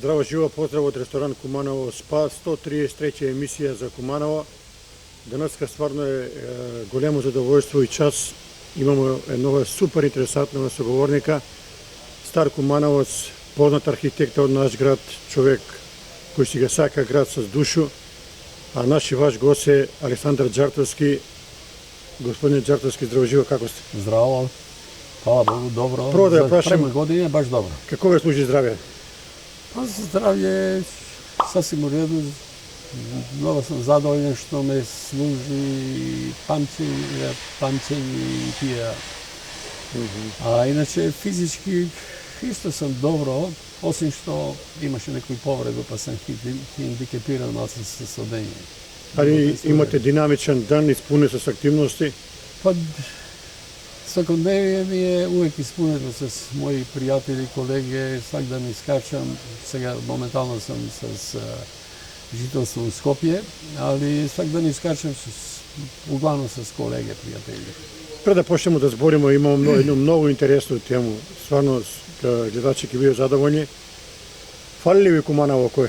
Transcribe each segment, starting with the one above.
Здраво живо, поздрав од ресторан Куманово СПА, 133 емисија за Куманово. Денеска стварно е големо задоволство и час. Имамо едно супер интересантно соговорника, стар Кумановец, познат архитекта од наш град, човек кој си го сака град с душу. А наш и ваш гост е Александар Джартовски. Господин Джартовски, здраво живо, како сте? Здраво, хвала Богу, добро. Прво да ја За прашам, према година баш добро. како ве служи здравје? Па за здравје сасим у реду. Много сум задоволен што ме служи памćење и тие. А иначе физички исто сум добро, осим што имаше некој повреду, па сум хендикепиран малку со содење. Али имате динамичен ден, испунет с активности? Па секондневие ми е увек испунето с мои пријатели, колеги, свак да ми скачам. Сега моментално сум с жителство у Скопје, али свак да ми скачам углавно с колеги, пријатели. Пред да почнемо да збориме, имamo едну многу интересну тему. Стварно, гледачи ќе бидат задоволни. Фали ли ви Куманово кој?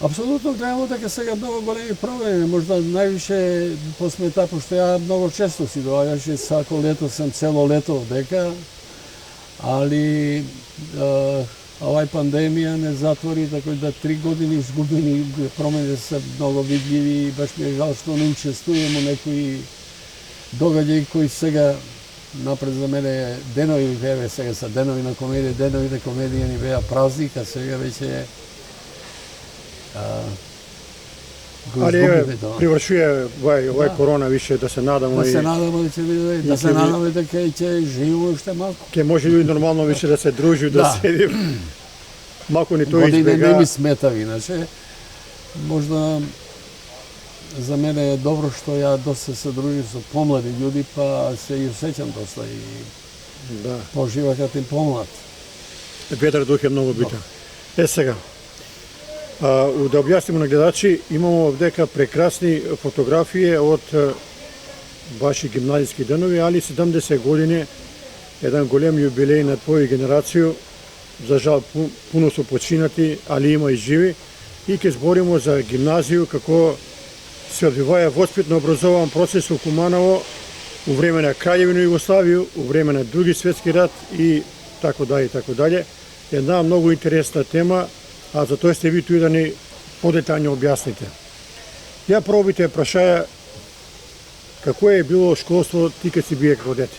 Апсолутно гледamo дека сега многу големи проблеми, можда највише по смета, пошто ја многу често си доаѓаше, сако лето сам цело лето дека, али овај пандемија не затвори, така да 3 години изгубени, промени се многу видливи, баш ми е жал што не учествувам у некои догаѓаи кои сега напред за мене денови, еве сега са денови на комедија ни беа празник, а сега веќе Али привршuje овај корона више, да се надаме. Да се надаме да ќе биде, да се надаме дека ќе живо уште малку. Ке може луѓе нормално више да се дружи, да седи. Малку ни тој избега. Година не ми смета иначе. Можда за мене е добро што ја доста се дружим со помлади луѓе, па се и усеќам доста и поживакот им помлад. Ветар дух е многу битен. Сега, да објаснимо на гледачи, имамо овдека прекрасни фотографии од ваши гимназиски денови, али 70 години, еден голем јубилеј на твоја генерација, за жал пуно се починати, али има и живи, и ќе зборимо за гимназију, како се одвиваја воспитно образован процес у Куманово у време на Краљевина Југославија, у време на Други светски рат и така даје. Една многу интересна тема, а за тоа сте ви туи да ни подетајно објасните. Ја прво би те прашаја како е било школство ти кога си бие како дете?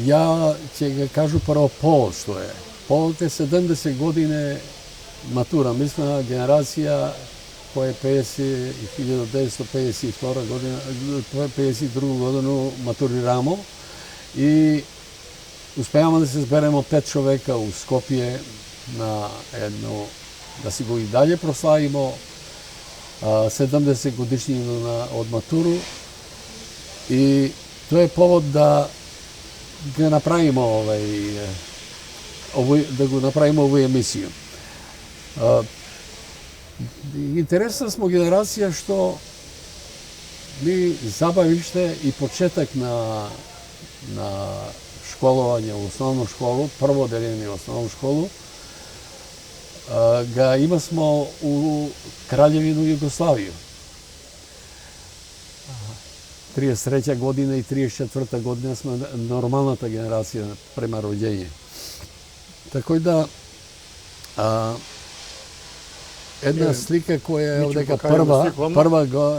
Ја ќе го кажу прво повод што е. Повод е 70 години матура. Ми сме генерација која е 1952 година, 52 годину матурирамо и успеаваме да се збереме 5 човека у Скопје на едно, да си го и далje прославимо 70 годишнина од матуру и тоа е повод да го направиме овој емисија. Интересна смо генерација што ми забавиште и почеток на школување во основна школу, прво деление во основна школу, га има смо у Краљевина Југославија. 33 година и 34 година сме нормалната генерација према роѓење. Така да една слика која е овдека прва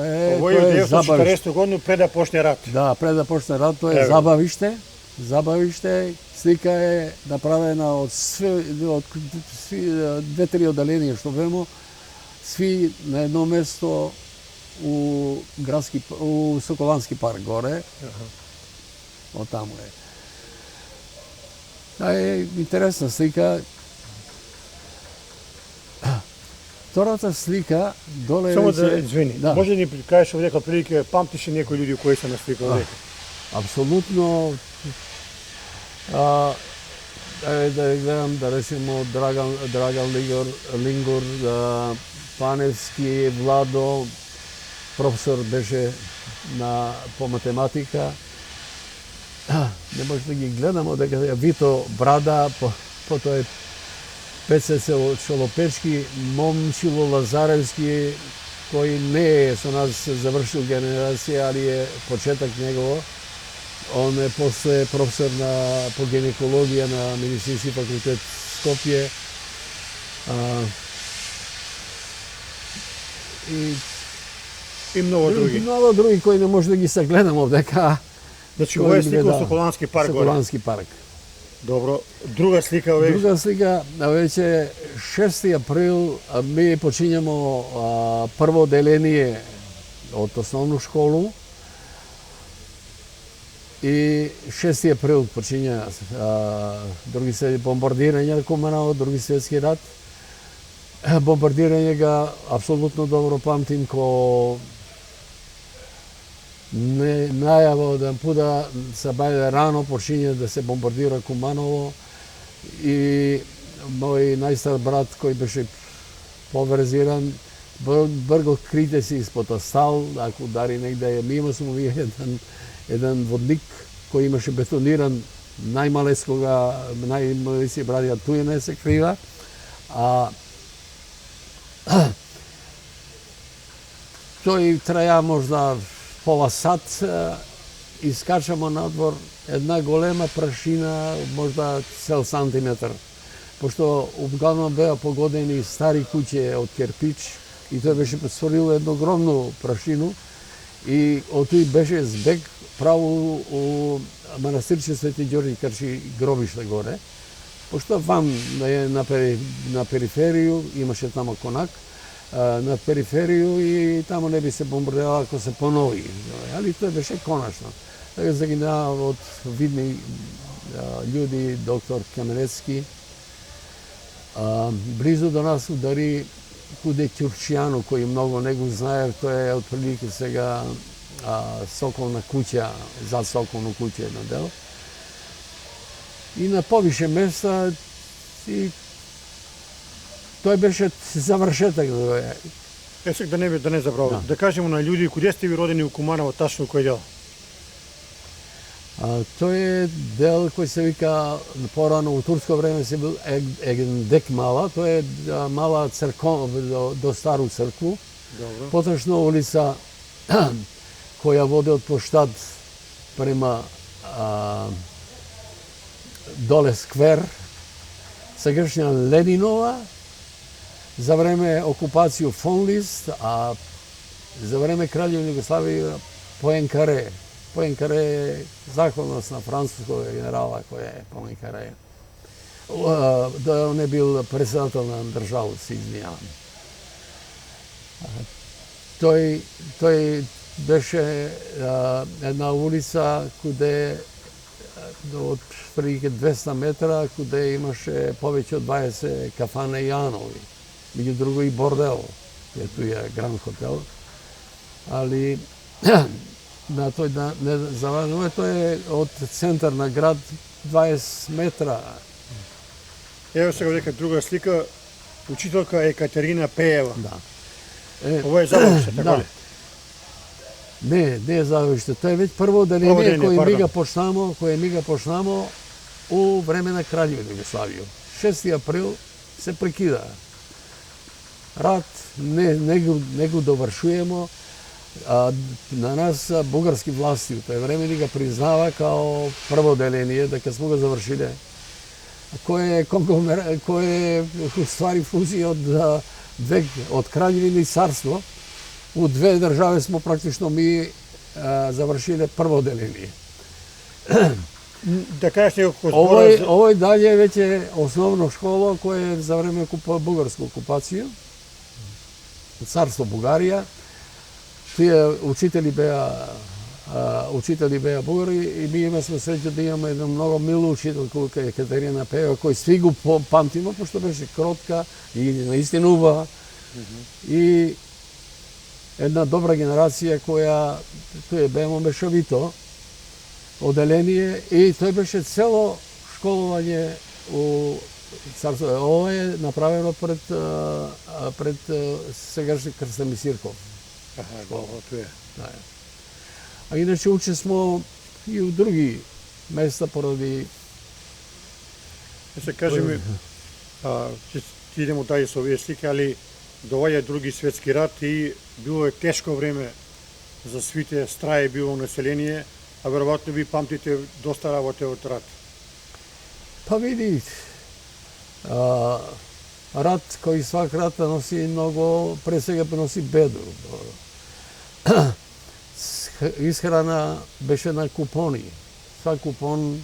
е овој е 1940 година пред да почне рат. Да, пред да почне рат, тоа е забавиште, слика е направена од две-три одделенија што вемо, сви на едно место у Соколански парк горе. Од таму е. Та е интересна слика. Втората слика доле само да извини. Може да ни кажеш овдека прилike памтиш некои луѓе кои се на слика овдека? Апсолутно. Да гледам, да речемо Драган Лингур, Паневски, Владо, професор беше по математика. Не може да ги гледам, дека Вито Брада, тоа е Пеце Челопечки, Момчило Лазаревски, кој не е со нас завршил генерација, али е почеток негово. Он е после професор по гинекологија на медицински факултет Скопје. И многу други. Много други кои не може да ги сагледам овдека. Значи, ова е слика од Соколански парк горе. Соколански парк. Добро. Друга слика ове. Друга слика, веќе 6 април ми почињамо прво деление од основну школу и 6 април почиња други се бомбардирање на Куманово, други светски рат. Бомбардирање га апсолутно добро памтим ко не најава од пуда се бајде рано почиња да се бомбардира Куманово и мој најстар брат кој беше поврезиран бргал крите си испод стал, ако удари негде ми имаме еден водник кој имаше бетониран најмалеци брадија туј не се крива, тој траја можда пола сат, искачамо надвор една голема прашина, можда цел сантиметар, пошто углавном беа погодени стари куќе од керпич и тој беше створил едно огромно прашино и од тој беше збег право у манастирче Свети Ѓорѓи Крчи гробиште горе, пошто вам на периферiju имаше тамо конак, на периферiju и тамо не би се бомбардирало ако се понови, али тоа беше конечно. Така загина од видни људи, доктор Каменецки, близу до нас удари Куде Ќурчијано, кој многу не го знае, тоа е отприлike сега Соколна куќа, зад Соколно куќе едно дел. И на повише места и тој беше завршеток. Сега да не забравам. Да кажеме на луѓе куде сте ви родени у Куманово, тачно кој дел? Тој е дел кој се вика порано у турско време се бил Егендек мала, тоа е мала црква до стару цркву. Потрошно улица која води од Поштад према доле сквер, сегашња Ленинова, за време окупацију Фонлист, а за време Краљевна Југославија Поенкаре. Поенкаре е захвалност на францускog генерала кој е Поенкаре. Да он е бил председател на државот, се извинјавам. Тој беше една улица куде од прилike 200 метра, куде имаше повеќе од 20 кафане Јанови. Меѓу друго и бордел, ето е Гранд хотел. Али на тој не заважува, тој е од центар на град 20 метра. Ево сега дека друга слика, учителка Екатерина Пеева. Да. Ова е завршето, така ли? Не е завршето. Тоа е веќе прво деление кој ми го почнамо у време на Краљевна Југославија. 6 април се прекида. Рат не го довршуемо. На нас бугарски власти у тој време ни го признава као прво деление, дека смо го завршиле. Кој е у ствари фузија од Краљевина и царство. У две држави смо практично ми завршиле прво деление. Да кажеш неколку збора. Овој далje веќе основна школа која е за време бугарска окупација. Царство Бугарија. Тие учители беа бугари и ми имаме среќа да имаме една многу мила учителка Екатерина Пеева, кој сви го памтиме, пошто беше кротка и наистина убава. И една добра генерација која тој беа мешовито оделение и тој беше цело школување у царство. Ова е направено пред сегашни Крстен Мисирков. Добро, тоа е. А иначе уче смо и у други места поради Се кажи ми, ќе ти идемо дај со овие слики, али доаѓа други светски рат и било е тешко време за свите, страе било население, а веројатно ви памтите доста работа од рат. Па види, рат кој свак рат носи многу, пред сега носи беду. Исхрана беше на купони. Свак купон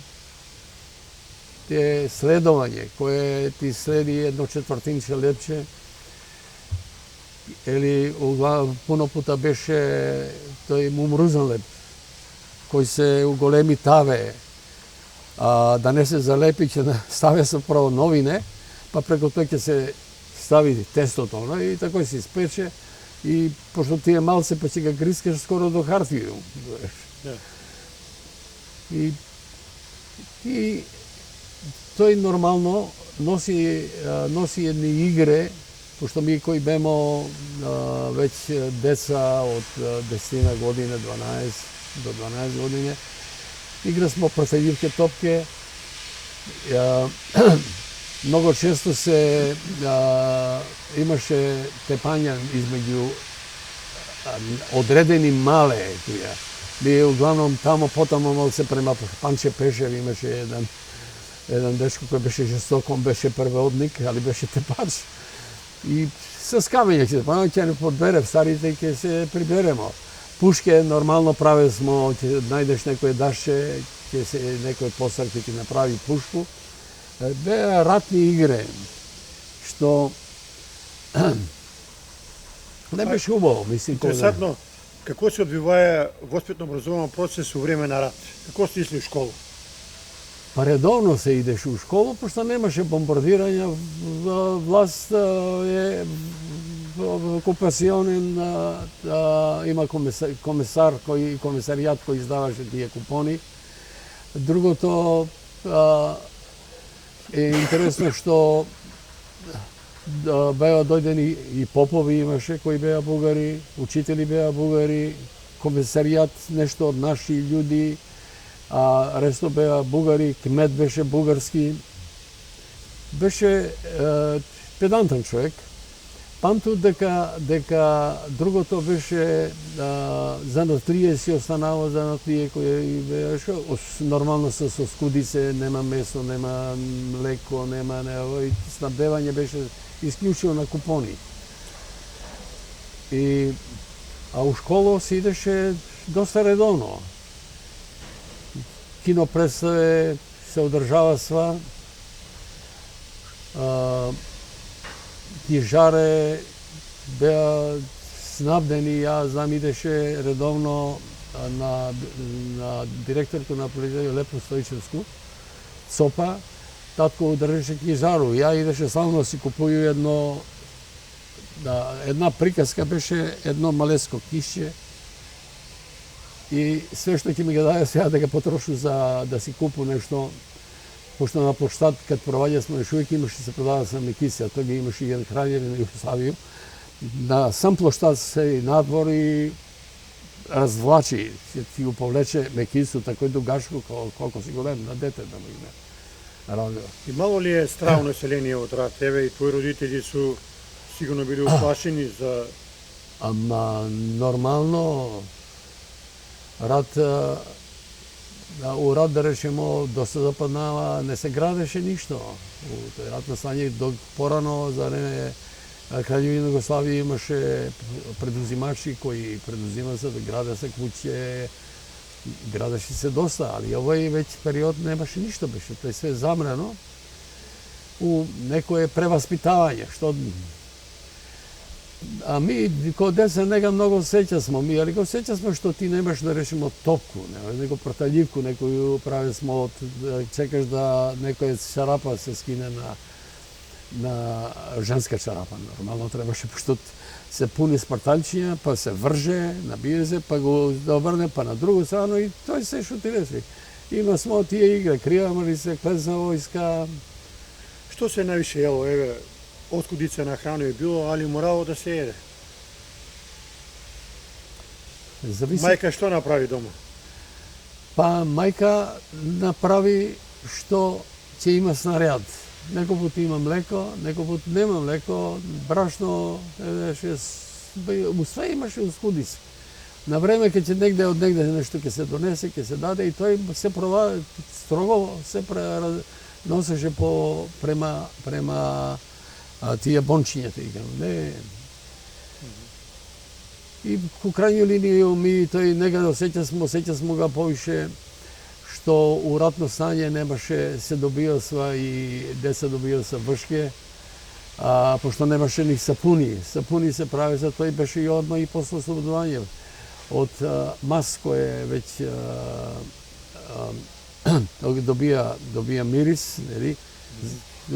е следување, кое ти следи 1/4 лепче, или пуно пута беше тој мумрузан леп, кој се у големи таве, да не се залепи, ќе ставя се право новине, па преку тој ќе се стави тестото, и тако се испече, и пошто ти е малце, па ќе ga грискаш скоро до хартију. И тој нормално носи едни игре, пошто ми кои бемо веќе деца од 10 години, 12 до 12 години, игра смо профилирке топке. Многу често се имаше тепања измеѓу одредени мале која. Би углавном тамо потамо малце према Панче Пешев имаше еден дечко кој беше жесток, он беше прводник, али беше тепач. И со скамење ќе не подбере старите и ќе се приберемо. Пушке нормално праве смо, ќе најдеш некој дашче, ќе се некој постар ќе ти направи пушку. Беа ратни игре, што не беше убаво, мислим. Интересантно, како се одвиваја воспитно-образовен процес у време на рат? Како сте ишли у школу? Па редовно се идеше у школу, пошто немаше бомбардирање, власт е окупационен, има комесар, комесаријат кој издаваше тие купони. Другото е интересно што беа дојдени и попови имаше кои беа бугари, учители беа бугари, комесаријат нешто од наши људи, а ресто беа бугари, кмет беше бугарски. Беше педантен човек. Памту дека другото беше занатлие си останало занатлие кој беше нормално со скудице, нема месо, нема млеко, нема и снабдевање беше исклучиво на купони. А у школу се идеше доста редовно. Кинопредставе се одржава сва. Тижаре беа снабдени, ја знам идеше редовно на директорото на полиција Лепо Стоичевску, ЦОПА, татко држеше книжару. Ја идеше само да си купуju една приказка беше едно малеско кишче и све што ќе ми го даде сега да го потрошу за да си купу нешто. Пошто на поштат, кад проваѓа смо еш увек имаше се продава се мекиси, а тој ги имаше еден краљевин на Југославија. На сам площад се надвор и развлачи, ти го повлече мекису, такој дугашко, колко си голем, на дете да му име. Имало ли е страо население од рат? Еве и твои родители су сигурно били уплашени за... Ама нормално рат у рат, да речемо, доста западнава, не се градеше ништо. У рат на стање порано за време Краљевина Југославија имаше предузимачи кои предузима се да граде се куќе, градеше се доста, али овој веќе период немаше ништо, беше тој све замрено у некое преваспитавање, што а ми кога деца нега многу сеќа смо ми, али го сеќа смо што ти немаш да решимо топку, него проталивку, некој прави смо чекаш да некој чарапа се скине на женска чарапа. Нормално требаше, пошто се пуни спарталчиња, па се врже, набие се, па го доврне, па на другу страну и тој се што ти рече. Има смо тие игре, кријамали се, клезна војска. Што се највише ело, еве, откудица на храна е било, али морало да се еде? Зависи... Мајка што направи дома? Па мајка направи што че има снаряд. Некој пат има млеко, некој пат нема млеко, брашно, све имаше ускудис. На време ке ќе негде од негде нешто ќе се донесе, ќе се даде и тој се строго се носеше према тие бончињата, не. И ку крајњу линија ми тој некаде осеќа смо го повише што у ратно стање немаше се добиосва и деца добиоса вршке, пошто немаше ни сапуни. Сапуни се прави за тој беше и одма и после ослободување од мас кој веќе добија мирис, нели?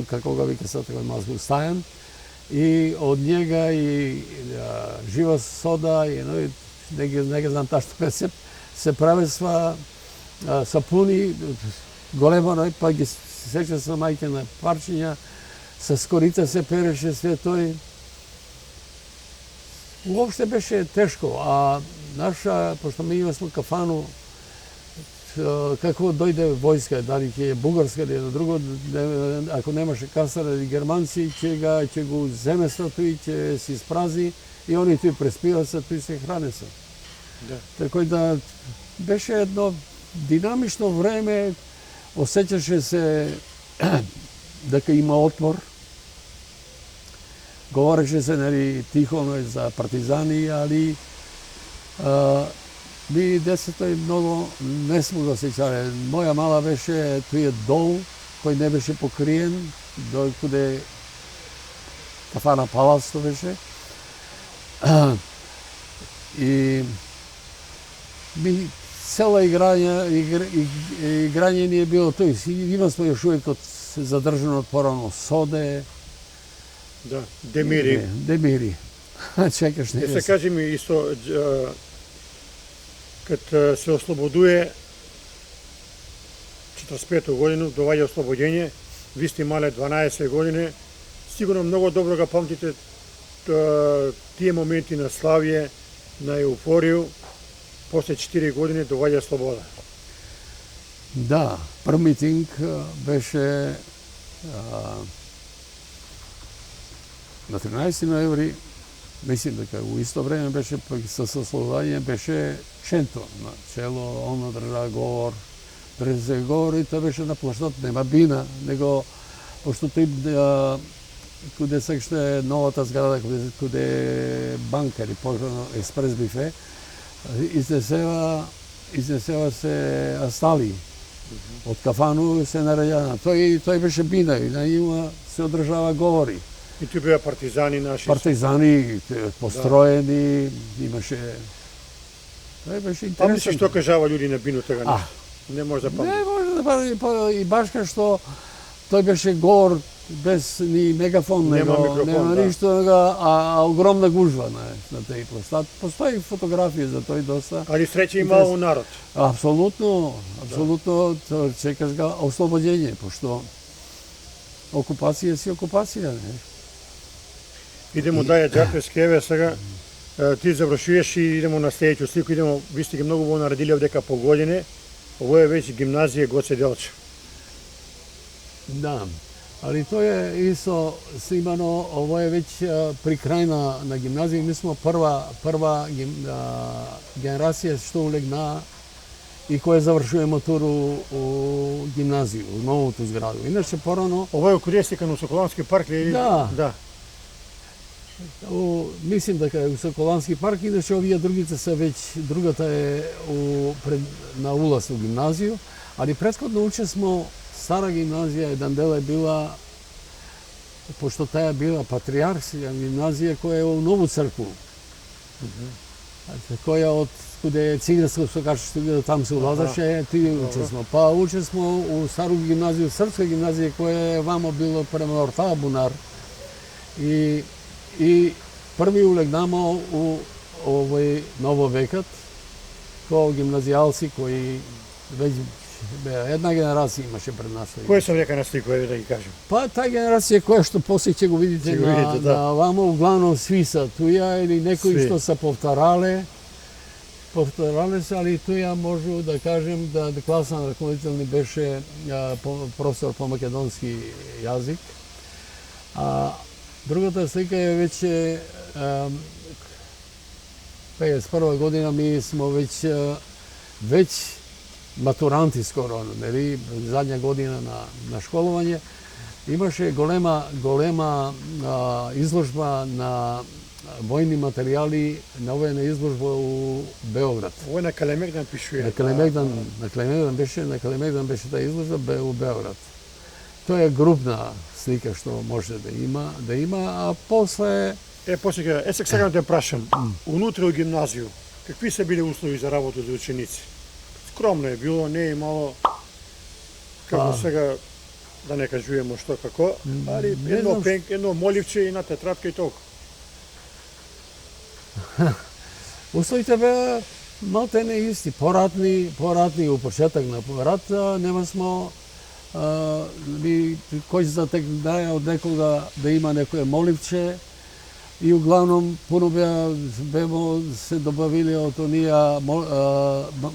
Како го вика се тој мас стајан. И од njega и жива сода и не знам ташто се прави сапуни големо, па ги сеќа се мајке на парчиња, со скорица се переше све тој. Уопште беше тешко, а наша, пошто ми имаме кафану, како дојде војска, дали ќе е бугарска или едно друго, ако немаше касара или германци, ќе го земе со тој, ќе се испразни и они тој преспива се, тој се хране се. Да. Така да беше едно динамично време, осеќаше се дека има отпор. Говореше се нели тихо за партизани, али ми децата многу не сме го сеќале. Моја мала беше тој дол кој не беше покриен, куде кафана Палац беше. И ми цела играње ни е било тој. Има сме још увек задржано од порано Соде. Да, Демири. Демири. Чекаш не. Се кажи ми исто, кад се ослободуе 45 година, доваѓа ослободење, ви сте имале 12 години, сигурно многу добро го памтите тие моменти на славие, на еуфорија, после 4 години доваѓа слобода. Да, прв митинг беше на 13 ноември, мислим дека у исто време беше со ослободување беше Шенто, на чело, он држа говор, и тоа беше на площад, нема бина, него, пошто тој, куде сега е новата зграда, куде е банка или пожарно експрес бифе, изнесева се астали. Од кафану се нараѓа. Тој беше бина и на има се одржава говори. И тој беа партизани наши. Партизани построени, имаше. Тој беше интересно. Памтиш што кажава луѓе на бино тега нешто? Не може да памти. Не може да памти, и баш кај што тој беше говор без ни мегафон, нема ништо, а огромна гужва на тој площад. Постои фотографија за тој доста. Али среќа имало народ. Апсолутно, чекаш га ослободење, пошто окупација си окупација, не? Идемо даја Џарпевски, еве сега ти завршуваш и идемо на следеќу слику, ви сте ги многу во наредили овдека по години. Ово е веќе гимназија Гоце Делчев. Да, али тоа е исто снимано, ово е веќе при крај на гимназија. Ми сме прва генерација што улегна и која завршува матуру у гимназију, у новото зграду. Иначе порано... Ово е околу на Соколански парк ли? Да. Мислим дека е у Соколански парк, иначе овие другите се другата е на улаз у гимназију, али претходно уче смо стара гимназија, еден дел е била, пошто таа била патриархска гимназија која е у Нову цркву. Која од куде е циганско сокачество, там се улазаше, ти уче смо. Па уче смо у стару гимназија, српска гимназија која е вамо било према Ортава Бунар. И први улегнамо у овој ново векот, кој гимназијалци кои веќе една генерација имаше пред нас. Кој се века на слику, еве да ги кажем? Па таа генерација која што после ќе го видите на вамо, углавном сви са туја или некои што се повторале. повторале се, али туја можу да кажем да класен раководител ни беше професор по македонски јазик. А другата слика е веќе 51 година, ми сме веќе матуранти скоро, нели, задња година на школување. Имаше голема изложба на војни материјали, на војна изложба у Београд. Ово е на Калемегдан пишува. На Калемегдан беше таа изложба у Београд. Тоа е групна слика што може да има, а после После сега да те прашам, унутре у гимназију, какви се биле услови за работа за ученици? Скромно е било, не е имало како сега да не кажуваме што како, али едно моливче и на тетрадка и толку. Условите беа малте не исти, поратни у почеток на рат, нема смо кој знае од некога да има некое моливче, и углавном пуно беа се добавили од онија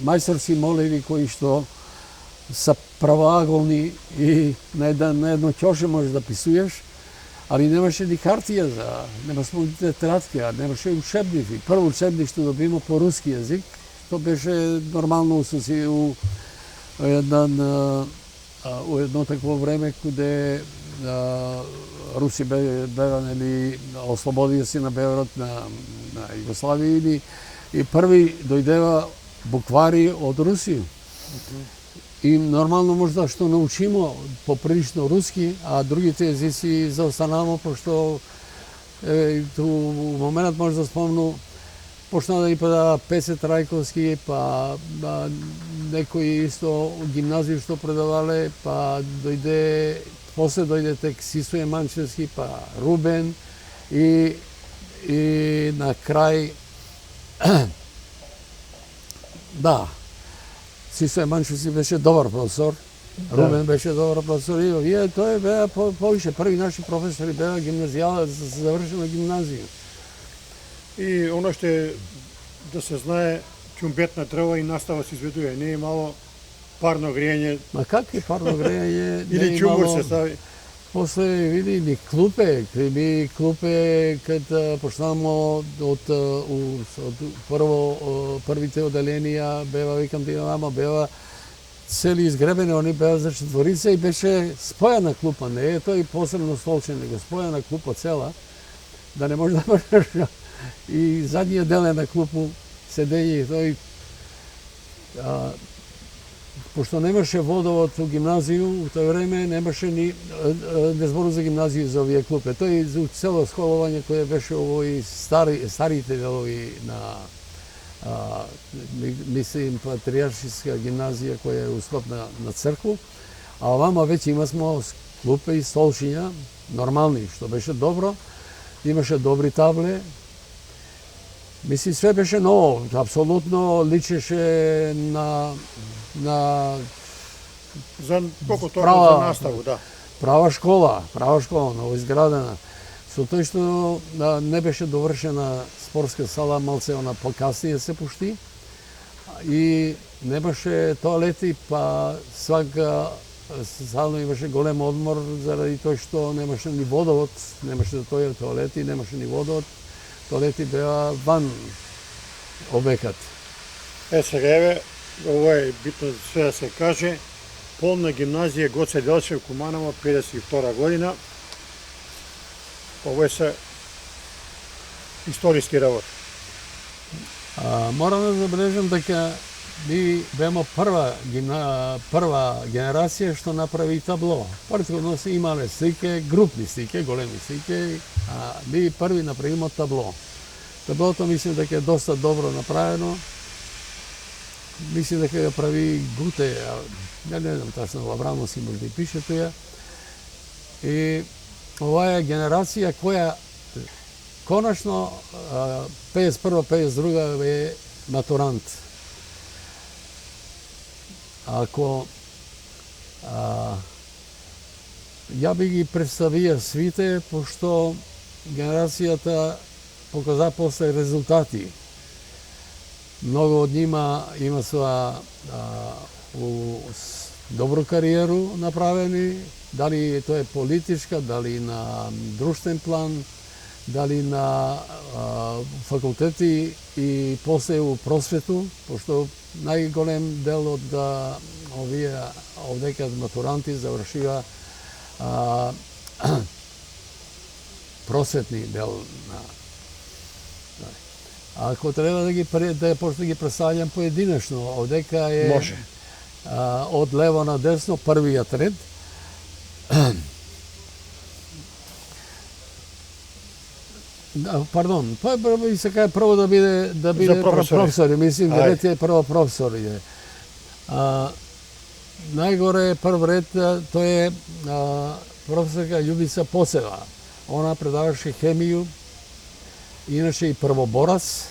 мајсторски моливи кои што са правоаголни и на едно ќоше можеш да писуеш, али немаше ни картија нема смо ни тетрадки, немаше и учебници. Прво учебник што добима по руски јазик, тоа беше нормално у едно такво време каде Руси беа нели ослободија си на Београд на Југославија и први дојдева буквари од Русија. И нормално можда што научимо поприлично руски, а другите езици заостанамо, пошто ту моментот може да спомну почна да ипада Песе Трајковски, па некои исто гимназија што предавале, па после дојде тек Сисоје Манчевски, па Рубен и на крај да, Сисоје Манчевски беше добар професор, Рубен беше добар професор и тој беа повише први наши професори беа завршена гимназија. И оно што е да се знае, ќумбет на дрва и настава се изведува, не е мало парно грејање. Ма как е парно грејање? Или ќумур се стави? После види ни клупе кад почнамо од првите оделенија беа викам ти мама беа цели изгребени, они беа за четворица и беше спојана клупа, не е тој посебно столче, него спојана клупа цела, да не може да можеш и задниот дел е на клупу седење и тој пошто немаше водовод у гимназију, у тоа време немаше не збору за гимназију за овие клупе. Тој за цело школување кое беше овој старите делови на мислим патриаршиска гимназија која е у склоп на цркву, а овама веќе имасмо клупе и столчиња нормални, што беше добро. Имаше добри табле. Мисли, све беше ново, апсолутно личеше на за колку тоа за наставу, да. Права школа, новоизградена. Со тој што не беше довршена спортска сала, малце она покасније се пушти и немаше тоалети, па свака сално имаше голем одмор заради тоа што немаше ни водовод, немаше да тој тоалети, немаше ни водовод. Тоалети беа ван обекат. Сега еве, ова е битно све да се каже, полна гимназија Гоце Делчев, Куманово, 52 година. Ова се историски работи. Морам да забележам дека ми беме прва генерација што направи табло. Претходно се имале слики, групни слики, големи слики, а ми први направиме табло. Таблото мислам дека е доста добро направено. Мислам дека ја прави Гуте, не знам тачно, Аврамовски може да пише тоја. И ова е генерација која конечно 51-52 е матурант. Ако ја би ги представија свите, пошто генерацијата показа после резултати. Многу од нима има своја добру кариеру направени, дали тоа е политичка, дали на друштвен план, дали на факултети и после у просвету, пошто најголем дел од овие овдека матуранти завршива просветни дел на. Ако треба да почне да ги представljam поединечно, овдека е Може. од лево на десно првиот ред. Пардон, и се кај прво да биде професори, мислим да е прво професори. Најгоре прв ред тој е професорка Љубица Посева. Она предаваше хемију, иначе и првоборец,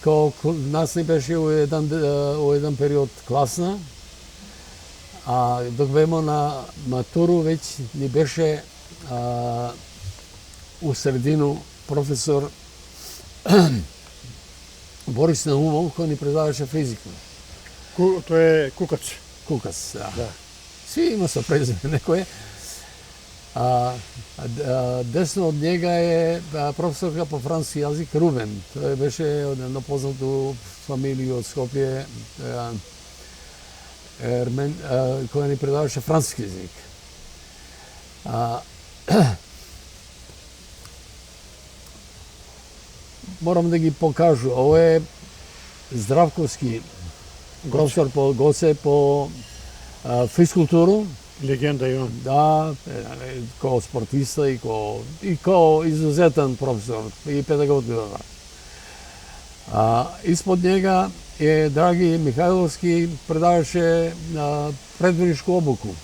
кој нас не беше у еден период класна, а док бемо на матуру веќе ни беше у средину професор Борис Наумов, кој ни предаваше физика. Тоа е Кукац. Кукац, Да. Сви има со презиме некој. Десно од njega е професорка по франски јазик Рубен. Тој беше од едно познато фамилија од Скопје, која ни предаваше франски јазик. Морам да ги покажу. Ово е Здравковски, професор по Гоце по физкултуру. Легенда имам. Да, кој спортиста и кој изузетен професор и педагог бил. Испод njega е Драги Михајловски, предаваше предводничку обуку.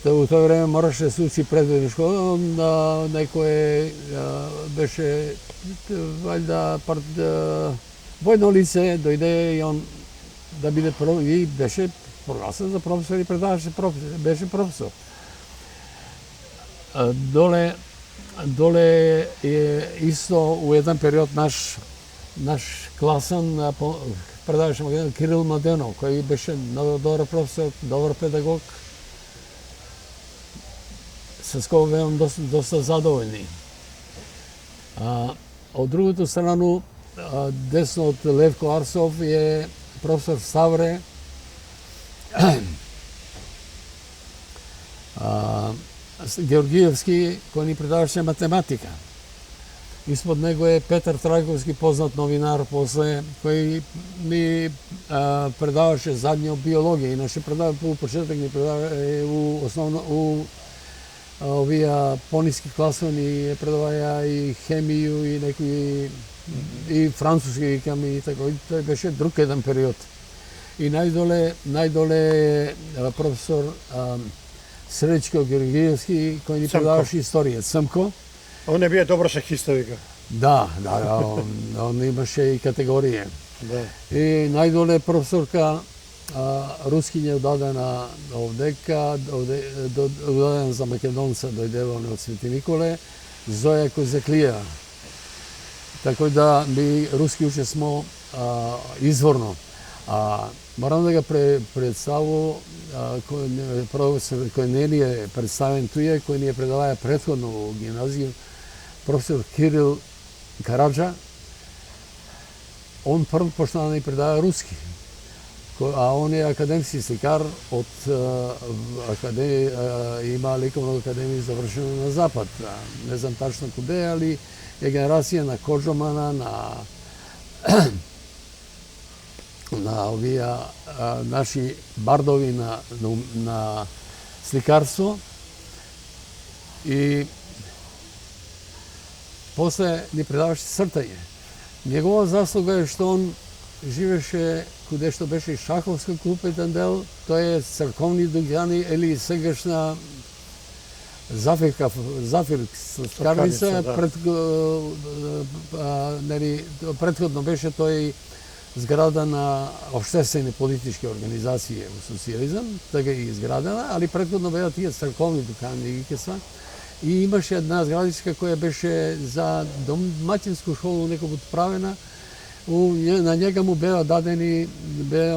У тоа време мораше да се учи предводничко, некој беше вајда војно лице, дојде и он да биде и беше прогласен за професор и предаваше беше професор. Доле е исто у еден период наш класен предаваше Кирил Младенов, кој беше много добар професор, добар педагог. С кој бевам доста задоволни. Од другото страну, десно од Левко Арсов е професор Ставре, Георгиевски, кој ни предаваше математика. Испод него е Петар Трајковски, познат новинар после, кој ни предаваше задњо биологија, иначе предава по почеток ни предава у основно овие пониски класови предаваја и хемију и некои и француски викам и така. Тој беше друг еден период. И најдоле професор Средичко Георгиевски, кој ни предаваше историја. Цмко. Он не бие добро шахиста, вика. Да, он имаше и категорија. Да. И најдоле професорка рускиња дадена овдека, дадена за македонца, дојдевале од Свети Николе, Зоја Козаклија. Така да ми руски уче смо изворно. Морам да го представу кој не ни е представен туе, кој ни е предаваја претходно во гимназија, професор Кирил Караджа. Он прв почна да ни предава руски. А он е академски сликар од има ликовна академија завршена на Запад. Не знам тачно куде, али е генерација на Коджомана, на овие наши бардови на сликарство. И после ни предаваше цртање. Негова заслуга е што он живеше куде што беше и шаховска клуб еден дел, тоа е црковни дуѓани или сегашна Зафир Скарница, претходно беше тој зграда на општествени политички организации во социјализам, така и изградена, али претходно беа тие црковни дуќани и и имаше една зградичка која беше за домаќинску школу некој правена, На njega му беа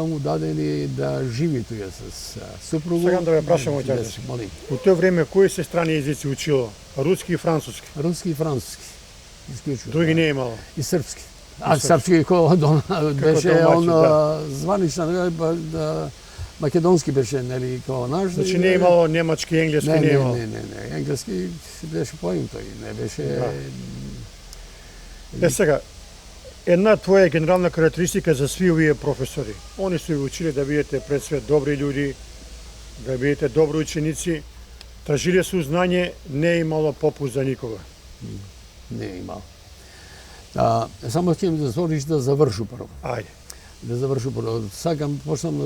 му дадени да живи тука с супругу. Сакам да ве прашам, ќајде. Молим. У тоа време кои се страни езици учило? Руски и француски. Руски и француски. Исклучно. Други не е имало. И српски. Српски беше он званична македонски беше, нели, као наш. Значи не е имало немачки, енглески не е имало. Не. Енглески беше поим тој, не беше. Сега, една твоја генерална карактеристика за сви овие професори. Они се ви учили да бидете пред све добри луѓи, да бидете добри ученици. Тражиле су знање, не е имало попуст за никога. Не е имало. Само ќе ми дозволиш да завршу прво. Ајде. Да завршу прво. Сакам почнам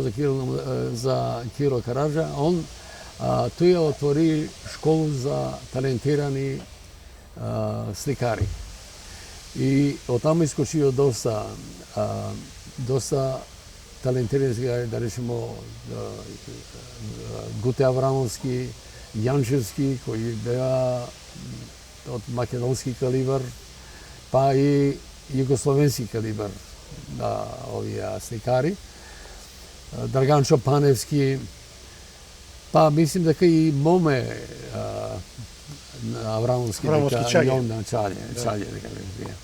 за Киро Караджа. Он тој отвори школу за талентирани сликари. И оттаму искочио доста талентирани сликари, да речемо Гуте Аврамовски, Јанчевски, кои беа од македонски калибар, па и југословенски калибар овие сликари. Драган Чопаневски, па мислим дека и Моме Аврамовски Чаље дека вие.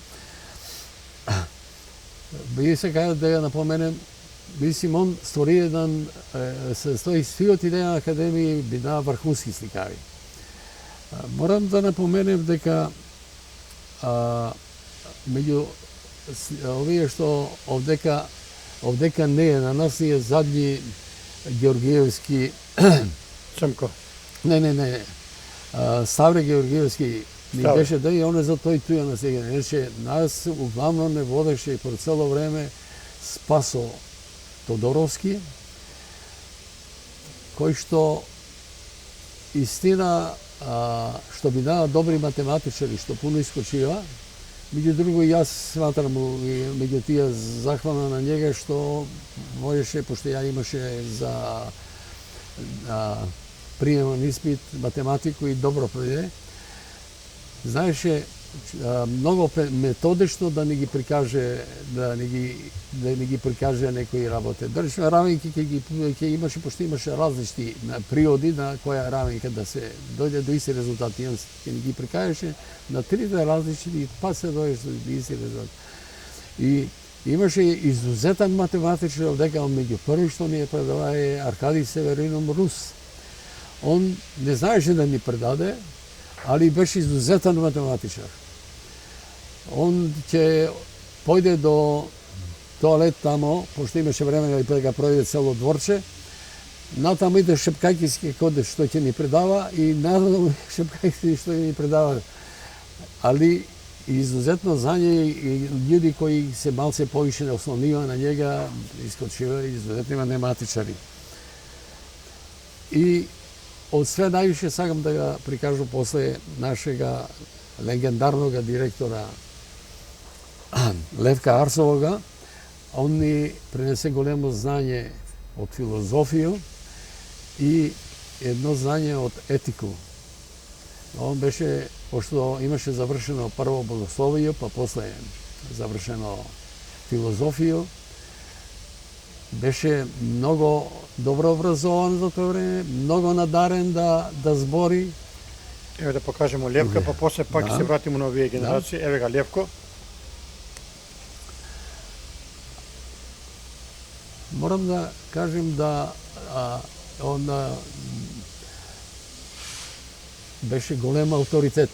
Би сега да ја напоменем, мислим он створи еден се стои сиот идеја на академија бина врхунски сликари. Морам да напоменем дека меѓу овие што овдека не е на нас е задни Георгиевски Цмко. Не. Ставре Георгиевски ни беше да и он е за тој туја на сега. Иначе нас углавно не водеше по цело време Спасо Тодоровски, кој што истина што би дава добри математичари, што пуно искочива. Меѓу друго, јас сматрам меѓу тие захвална на njega што можеше, пошто ја имаше за приемен испит математику и добро преде, знаеше многу методично да ни ги прикаже, да ни ги прикаже некои работи. Дали равенки ќе имаше, пошто имаше различни приоди на која равенка да се дојде до исти резултати. Ќе ни ги прикажеше на трите различни, па се дојдеш до исти резултати. И имаше изузетен математичар, овдека меѓу први што ни предава е Аркадий Северином Рус. Он не знаеше да ни предаде, али беше изузетен математичар. Он ќе појде до тоалет тамо, пошто имаше време да ga пројде цело дворче, натаму иде шепкајки коде што ќе ни предава и надолу шепкајки што ќе ни предава. Али изузетно знање и луѓе кои се малце повише не ослонива на njega, искочива изузетни математичари. И од све највише сакам да го прикажу после нашега легендарнога директора Левка Арсовога. Он ни пренесе големо знање од филозофија и едно знање од етику. Он беше, пошто имаше завршено прво богословие, па после завршено филозофија, беше многу добро образован за тоа време, многу надарен да збори. Еве да покажеме Левка, па после пак се вратиме на овие генерации. Еве га Левко. Морам да кажем да он беше голем авторитет.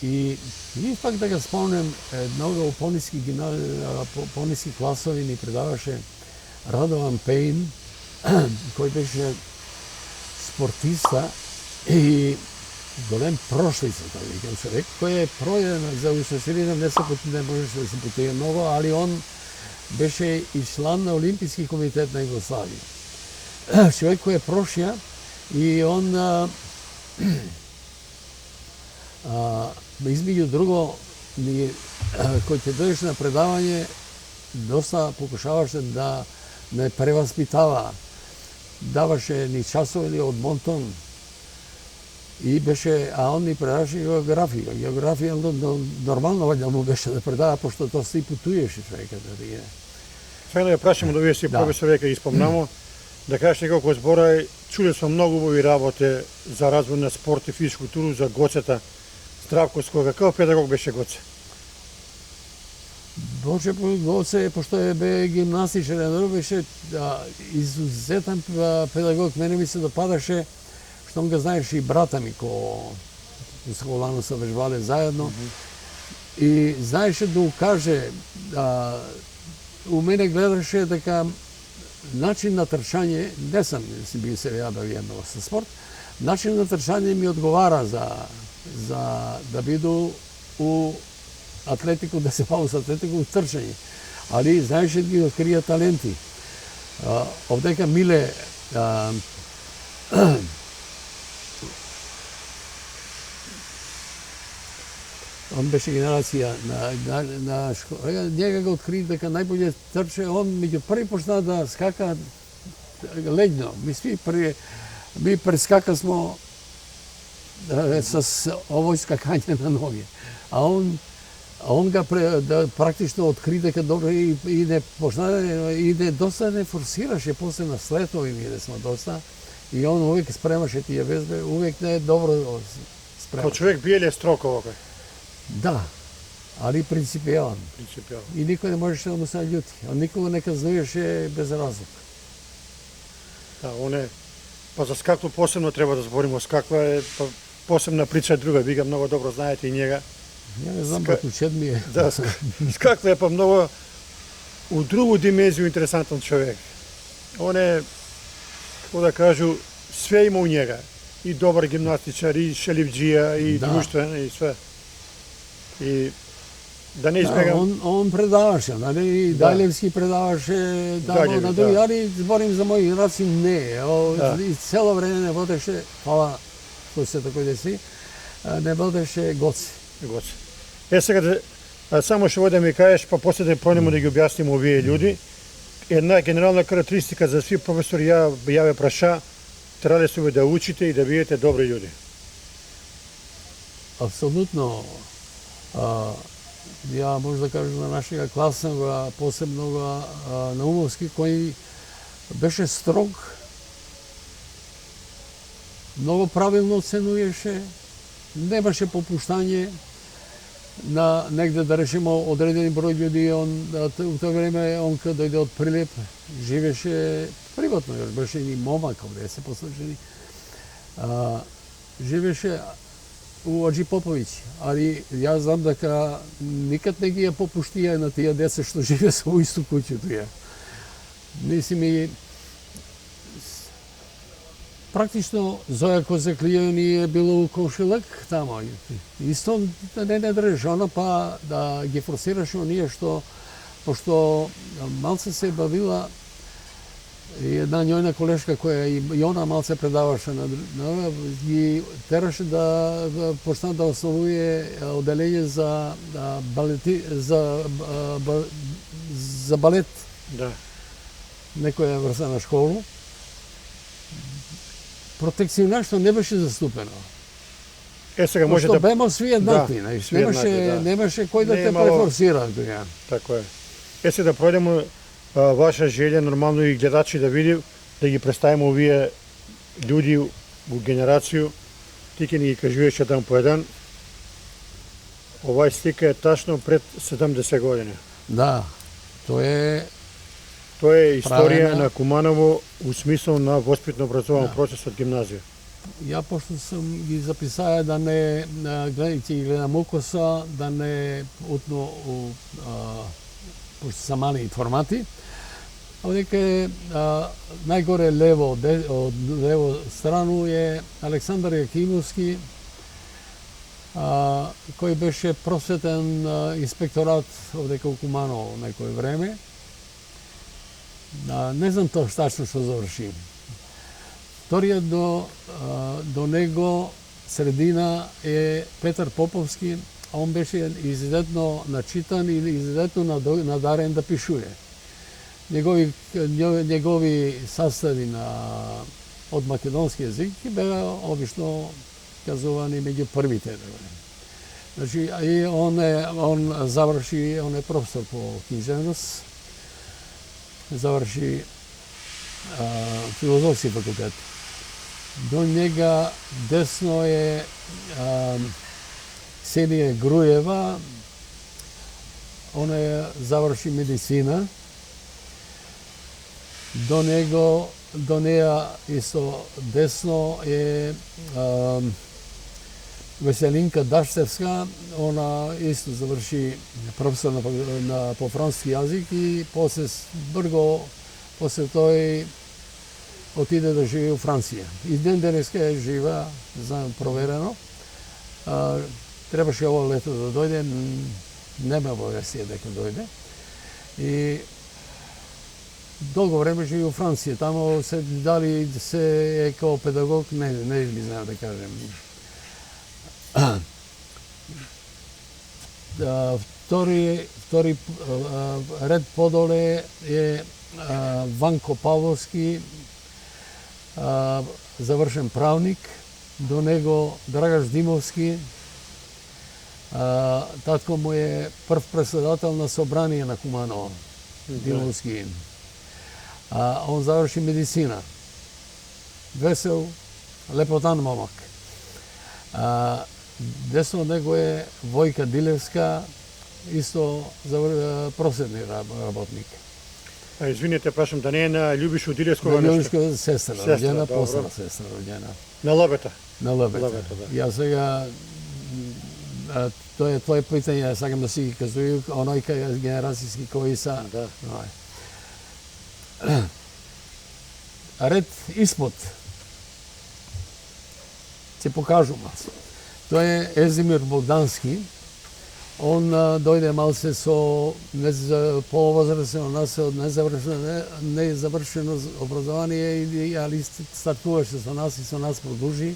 И пак да го спомнем, многу пониски класови ни предаваше Радован Пейн, кој беше спортиста и голем прошлица, да викам човек, кој е пројден за усвојителина, не можеше да се путува многу, али он беше и член на Олимписки комитет на Југославија. Човек кој е прошија и он измеѓу друго, кој ќе дојдеш на предавање, доста покушаваше да не преваспитава. Даваше ни часови од Монтон, И беше, а он ни предаваше географија. Географија нормално ваѓа му беше да предава, пошто тоа се и путуеше човекот. Сега да ја прашамо да вие си професор века и спомнамо, да кажеш неколку збора, чуле сме многу убави работи за развој на спорт и физичку културу за Гоцета Здравковского. Каков педагог беше Гоце? Боже, Гоце, пошто бе гимнастичен, беше изузетен педагог. Мене ми се допадаше, штом го знаеш и брата ми, ко сколано се вежбале заедно. И знаеше да укаже, у мене гледаше дека начин на трчање, не сам си би се ја бавијам со спорт, начин на трчање ми одговара за да биду у атлетику, да се бавам со атлетику у трчање. Али знаеше да ги открија таленти. Овдека Миле он беше генерација на школа. Njega го откри дека најбоље трче, он меѓу први почна да скака леѓно. Ми прескака смо с овој скакање на ноги. А он га практично откри дека добро и не почна и не доста не форсираше после на слетови ми да сме доста. И он увек спремаше тие везбе, увек не е добро спремаше. Као човек бие ли строг овој? Да, али принципијален. Принципијален. И никој не можеше да му се наљути. Он никога не казнуваше без разлог. Да, он е, па за скакву посебно треба да збориме, скаква е посебна прича друга, ви га многу добро знаете и njega. Ја не знам, братучет ми е. Да, скаква е па многу у другу димензiju интересантен човек. Он е, како да кажу, све има у njega. И добар гимнастичар, и шеливџија, и друштвен, и све. И да не избегам... Он предаваше, нали, Дајлевски предаваше, на други, али зборим за мои генерации, не. И цело време не водеше, фала, што се тако деси, не водеше Гоце. Сега, само што вода ми кажеш, па после да пронемо да ги објаснимо овие луѓи. Една генерална карактеристика за сви професори, ја ве праша, треба се да учите и да бидете добри луѓи. Апсолутно. Ја може да кажам на нашиот класен, посебно Наумовски, кој беше строг, многу правилно оценуваше, немаше попуштање на негде да решимо одредени број луѓи. У тоа време он кога дојде од Прилеп, живеше приватно, још беше и момак овде се послушани. Живеше у Аџи Поповиќ, али јас знам дека никад не ги ја попуштија на тие деца што живе со исту куќу тие. Мислим, практично Зоја Козаклијани е било у комшилак тамо. Исто не држеше она, па да ги форсираше оние што, пошто малце се бавила и една њојна колешка која и она малце предаваше ги тераше да почна да основуе оделење за балет. Да. Некоја врста на школу. Протекционарство не беше заступено. Сега може да бемо сви еднакви, немаше кој да те префорсира тоа. Така е. Сега да пројдеме ваша желја, нормално и гледачи да види, да ги представиме овие луѓи у генерацију. Ти ќе ни ги кажуваш еден по еден. Овај слика е тачно пред 70 години. Да, тоа е историја на Куманово у смисол на воспитно-образован процес од гимназија. Ја пошто сум ги записаја да не гледајќи ги гледам укоса, да не утно пошто са мали формати. Овдека е најгоре лево, од лево страну е Александар Јакимовски, кој беше просветен инспекторат овдека у Куманово некој време. Не знам тоа тачно што заврши. Вториот до него средина е Петар Поповски, а он беше изидетно начитан и изидетно надарен да пишуе. Негови состави од македонски јазик беа обично iskazovani među prvite. Znači, i on završi, on je profesor po književnost, završi filozofski fakultet. Do njega desno je Ksenija Grujeva, ona je završi medicina. Do neja isto desno je Veselinka Daštevska, ona isto završi profesor po francuski jazik i poslije toj otide da živi u Franciji. I den deneska je živa, znam provereno. Trebaše ovo leto da dojde, nema obavesti da dojde. I dolgo vreme živi u Franciji. Tamo se dali se je kao pedagog, ne bi znao da kažem. Vtori red podole je Vanko Pavlovski, završen pravnik, do nego Dragaš Dimovski, tatko mu je prv predsjedatelj na Sobranije na Kumanovo, Dimovski. On završi medicina. Vesel, lepotan momak. Desno od njega je Vojka Dilevska, isto prosvjetni rabotnik. Izvinite, prašam, da ne je na Ljubišu Diljevskoga Na nešto? Ljubiška sestra rođena, posebna sestra rođena. Na Lobeta? Na Lebeta. Da. Ja сега, to je tvoje pitanje, ja сакам да си казуju onaj generacijski koji sa... Da. Red ispod će pokažu malce. To je Ezimir Bogdanski. On dojde malce so полувозрастен, od nezavršeno obrazovanje, ali startуваше со нас и со нас продължи.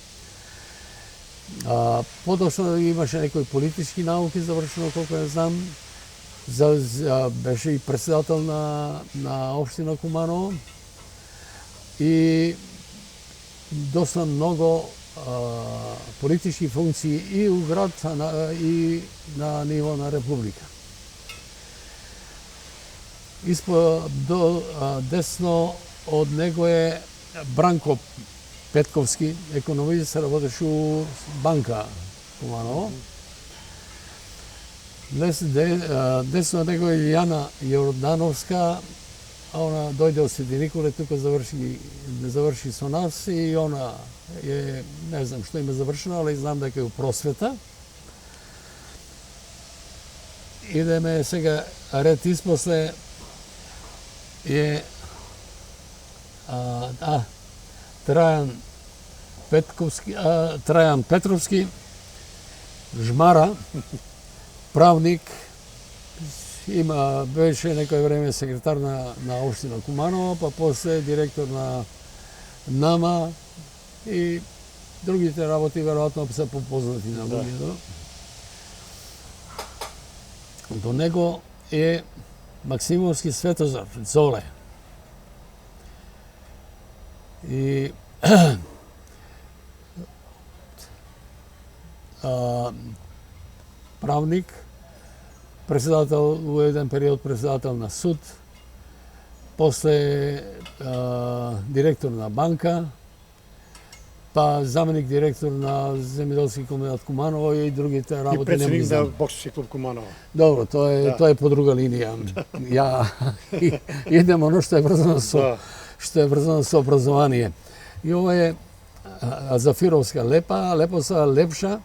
Подошно имаше некои политички науки завршено, колко я знам. Беше и председател на община Куманово. И доста много политички функции и у град, и на ниво на република. Десно од него е Бранко Петковски, економист, работеше у банка Куманово. Десно од него е Илјана Јордановска, она дојде од Свети Николе, тука заврши со нас и она е, не знам што има завршено, али знам дека е у просвета. Идеме сега ред испосле е Трајан Петровски, жмара, правник, беше некој време секретар на општина Куманово, па после директор на НАМА и другите работи веројатно се попознати на луѓето. До него е Максимовски Светозар, Золе. И правник, председател у еден период председател на суд, после директор на банка, па заменик директор на земјоделски комбинат Куманово и другите работи. И председник на боксерски клуб Куманово. Добро, тоа е по друга линија. Ја идем оно што е врзано со образование. И ова е Зафировска Лепа, Лепоса Лепша,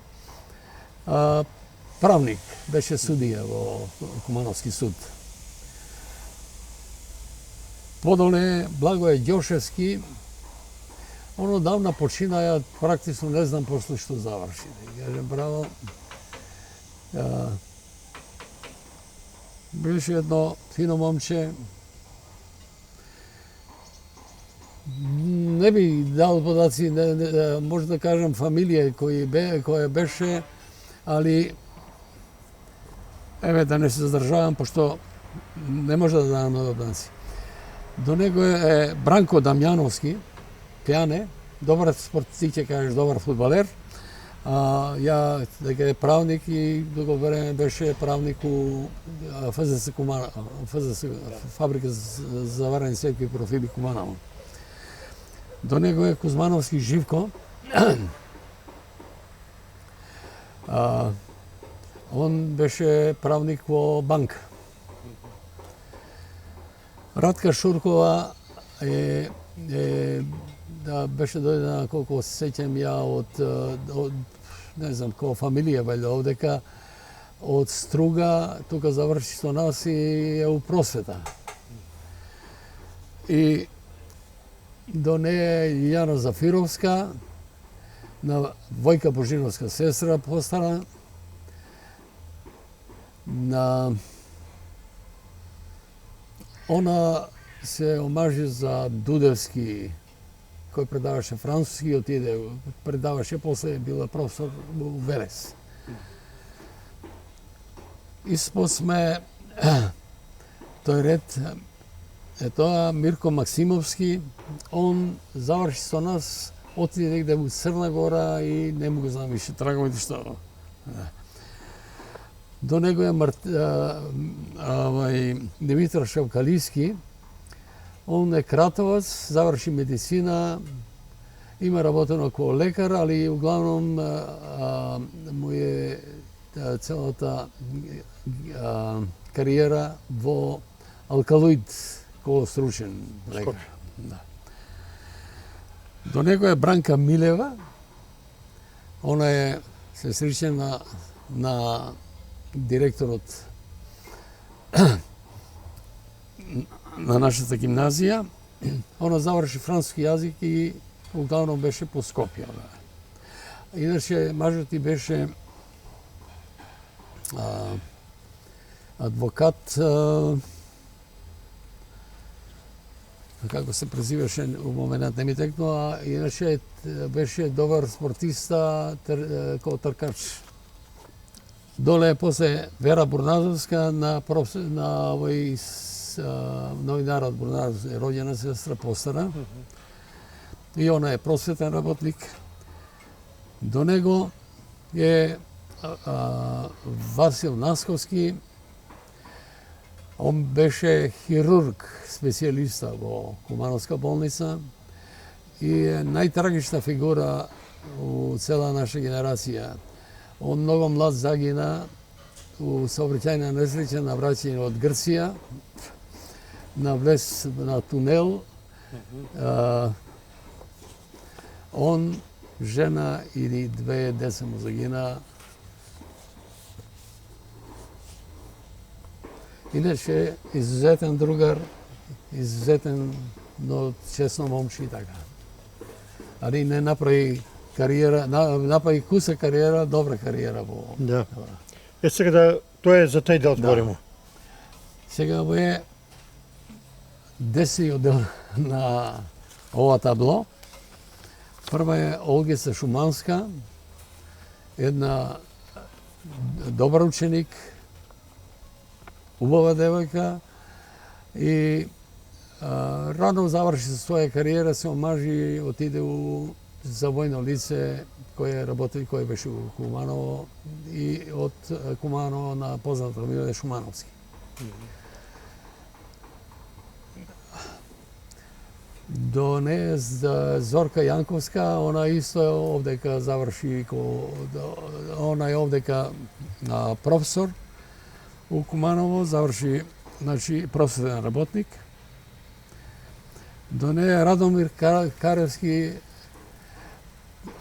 правник, беше судија во Кумановски суд. Подоле Благоје Ѓошевски, он одавна почина, ја практично не знам после што заврши. Да кажем браво. Беше едно фино момче. Не би дал подаци, може да кажам фамилија која беше, али еве да не се задржавам, пошто не може да дадам подаци. До него е Бранко Дамјановски, Пјане, добар спортист, ќе кажеш добар фудбалер, Ја дека е правник и дуго време беше правник у ФЗС Куманово, ФЗС фабрика за варени секои профили Куманово. До него е Кузмановски Живко. Он беше правник во банка. Радка Шуркова да беше дојдена, колку се сеќам ја, од не знам која фамилија вајде овдека, од Струга, тука заврши со нас и е у просвета. И до неја е Јана Зафировска, на Војка Божиновска сестра постара, на она се омажи за Дудевски, кој предаваше француски, отиде, предаваше, после била професор во Велес. Испод сме тој ред, е тоа Мирко Максимовски, он заврши со нас, отиде негде во Црна Гора и не му го знам више траговите што. До него е Димитар Шавкалиски, он е кратовац, заврши медицина, има работено како лекар, али углавном му е целата кариера во алкалоид, како стручен лекар. Да. До него е Бранка Милева, она е сестрична на директорот на нашата гимназија. Она заврши француски јазик и углавном беше по Скопје. Иначе мажот ти беше адвокат, како се презиваше у моментот не ми текно, а иначе беше добар спортиста, како тркач. Доле после Вера Бурназовска на овој новинарот Бурназов, роѓена сестра постара. И она е просветен работник. До него е Васил Насковски. Он беше хирург, специјалиста во Кумановска болница и е најтрагична фигура у цела наша генерација. Он многу млад загина у сообраќајна несреќа на враќање од Грција, на влез на тунел. Он, жена и две деца му загина. Иначе изузетен другар, изузетен, но честно момче и така. Али не направи кариера, направи куса кариера, добра кариера во. Да. Сега да тоа е за тај дел зборимо. Сега е 10 дел на ова табло. Прва е Олгица Шуманска, една добар ученик, убава девојка и рано заврши со своја кариера, се омажи, отиде за војно лице кој работи, кој беше у Куманово и од Куманово на познато Миле Шумановски. До неја Зорка Јанковска, она исто овдека заврши, она е овдека професор у Куманово, заврши, значи, просветен работник. До неја Радомир Каревски,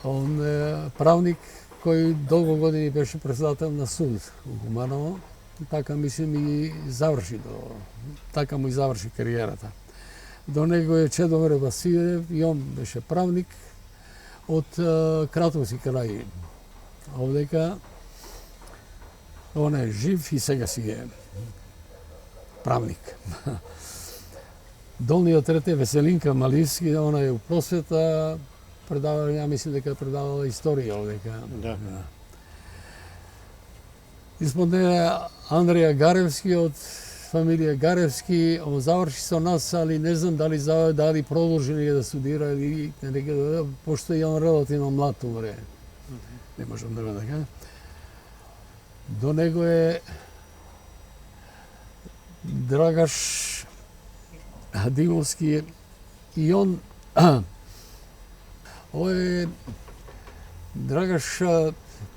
он е правник кој долго години беше председател на суд у Куманово. Така мислим и заврши, така му и заврши кариерата. До него е Чедомир Василев, и он беше правник од Кратовски крај. Овдека он е жив и сега си е правник. Долниот ред е Веселинка Малиски, она е у просвета, предава, ја мислам дека предавала историја овдека. Да. Испод неја Андреја Гаревски од фамилија Гаревски, он заврши со нас, али не знам дали продолжи да студира или пошто е он релативно млад тоа време. не можам да го да кажам. До него е Драгаш Димовски и он Овој Драгаш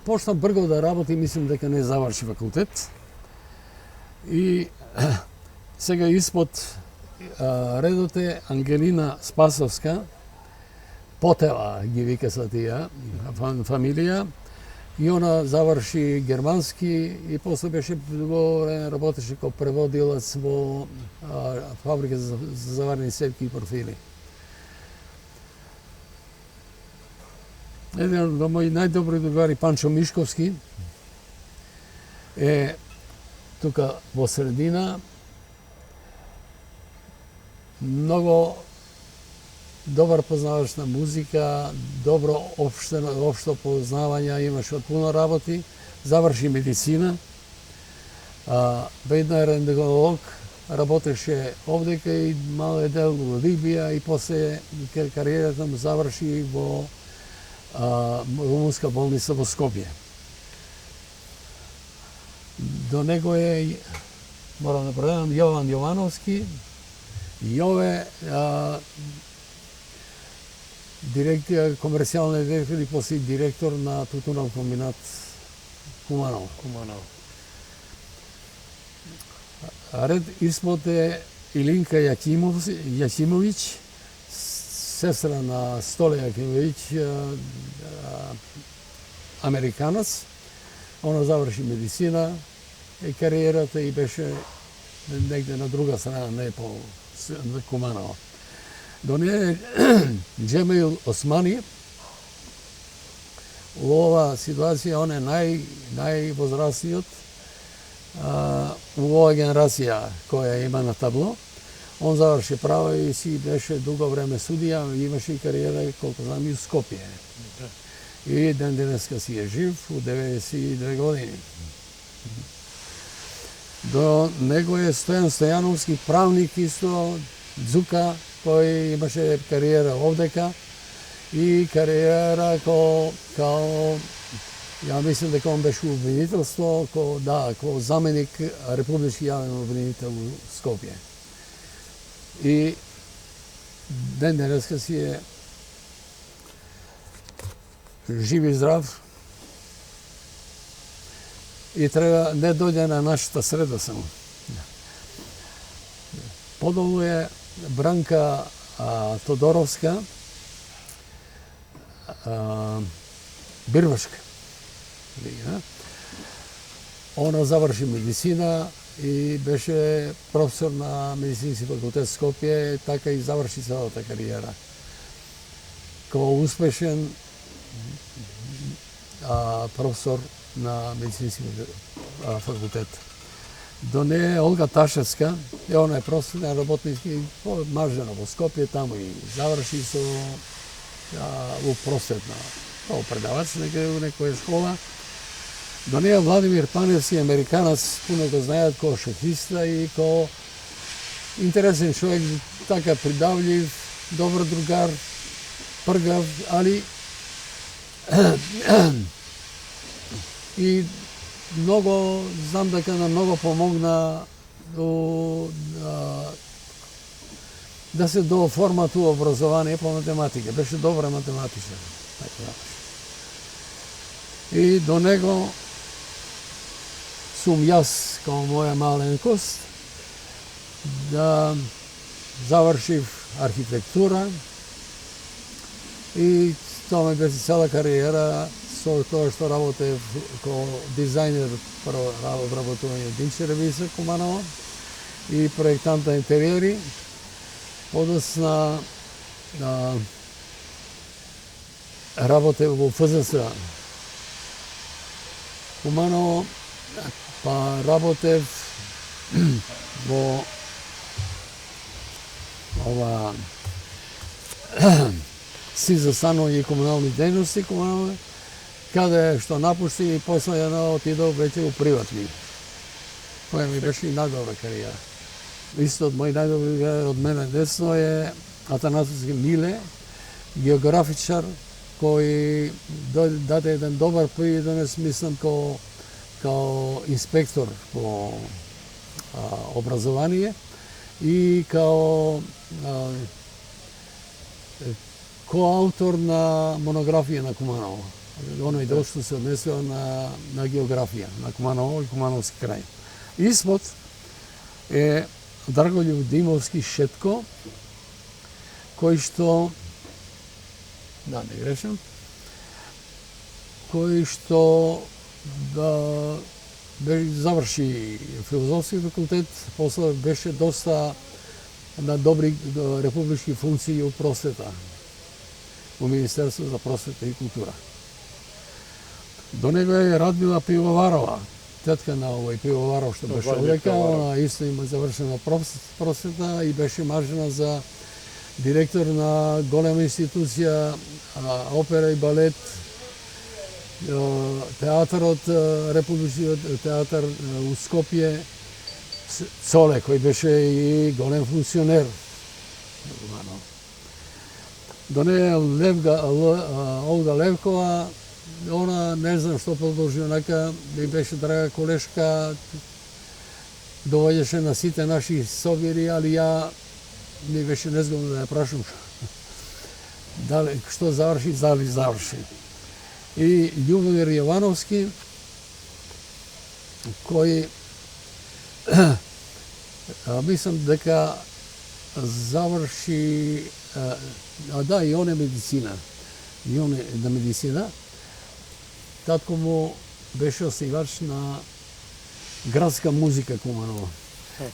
почна брго да работи, мислам дека не заврши факултет. И сега испод редот е Ангелина Спасовска, Потева ги вика са тие фамилија. И она заврши германски и после беше дуго време работеше како преводилец во фабрика за заварени сетки и профили. Еден од мои најдобри другари, Панчо Мишковски, е тука во средина. Многу добар познавач на музика, добро општо познавање, имаше од пуно работи, заврши медицина, бе рентгенолог, работеше овдека и мал дел во Либија и после кариерата му заврши во румунска болница во Скопје. До него е, морам да предам, Јован Јовановски. Јове комерцијален директор и после директор на тутунов комбинат Куманово. Ред испод е Илинка Јакимовиќ, сестра на Столе Јакимовиќ, американец. Она заврши медицина и кариерата и беше негде на друга страна, не по Куманово. До неја Џемил Османи. У ова ситуација он е највозрастниот у ова генерација која има на табло. Он заврши право и си беше дуго време судија, имаше и кариера, колку знам, и у Скопје. И ден денеска си е жив, у 92 години. До него е Стојан Стојановски, правник исто, Дзука, кој имаше кариера овдека и кариера као ја мислам дека он беше обвинителство, као заменик републички јавен обвинител у Скопје. И ден денеска си е жив и здрав и треба не дојде на нашата среда само. Подолу е Бранка Тодоровска, Бирвашка. Она заврши медицина и беше професор на медицински факултет Скопје, така и заврши целата кариера. Као успешен професор на медицински факултет. До неја е Олга Ташевска, и она е професионален работник и мажена во Скопје, таму и заврши со во просветна, како предавач у некоја школа. До неја Владимир Паневски, американец, пуно го знаат како шахиста и како интересен човек, така придавлив, добар другар, пргав, али и многу, знам дека на многу помогна да се дооформат у образование по математика. Беше добра математичар. И до него сум јас, као моја маленкост, да завршив архитектура и тоа ми беше цела кариера со тоа што работев како дизајнер, прво обработување Динчеревица, Куманово, и проектант на интериори. Подосна работев во ФЗС Куманово, па работев во ова СИ за станови и комунални дејности Куманово, каде што напусти и после една отидов веќе у приватни. Која ми беше и најдобра кариера. Исто од мој најдобри од мене десно е Атанасовски Миле, географичар, koji dade jedan dobar pridonos, mislim, kao inspektor po obrazovanje i kao koautor na monografije na Kumanovo. Ono je došto se odneseo na geografija, na Kumanovo i Kumanovski kraj. Ispod je Dragoljub Dimovski Šetko, koji što, da ne grešam, koji što završi filozofski fakultet, posle беше доста на добри републички функции у просвета, у Министерство за просвета и култура. До него е Радмила Пивоварова, тетка на овој Пивоваров што беше овдека, она исто има завршена просвета и беше мажена за директор на голема институција, опера и балет, театарот, републичниот театар у Скопје, Цоле, кој беше и голем функционер. До неја Олга Левкова, она не знам што продолжи, онака ми беше драга колешка, доаѓаше на сите наши собири, али ја ми беше незгодно да ја прашам дали што заврши, дали заврши. И Љубомир Јовановски, кој мислам дека заврши, да, и он е медицина. И он е на медицина. Татко му беше оснивач на градска музика Куманово.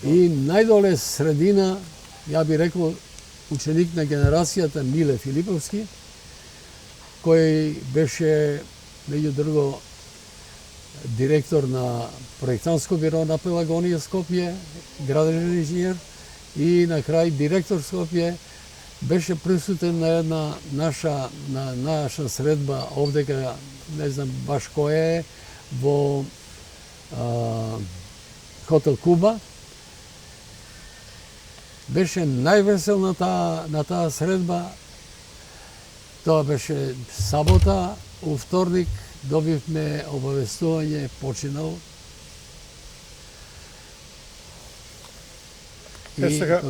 И најдоле средина, ја би рекол, ученик на генерацијата Миле Филиповски, кој беше, меѓу друго, директор на проектантско биро на Пелагонија Скопје, градежен инженер, и на крај директор Скопје, беше присутен на една наша средба овдека, не знам баш кој е, во Хотел Куба. Беше највесел на таа средба. Тоа беше сабота, у вторник добивме обавестување починал. Сега,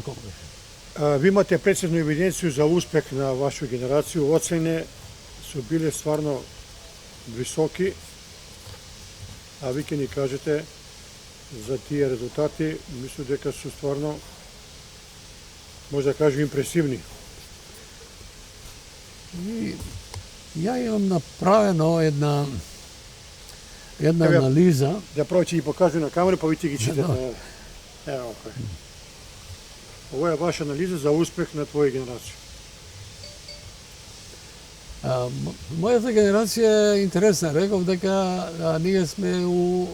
ви имате прецизну евиденцiju за успех на вашу генерацiju, оцене su bile stvarno visoki, a vi ќе ни кажете за тие резултати, мислам дека su stvarno, може да кажем, импресивни. И ја имам направено една анализа. Да право ќе ги покажу на камера, па ви ќе ги читате. Ево кој. Ова е ваша анализа за успех на твоја генерација. Мојата генерација е интересна. Реков дека ние сме у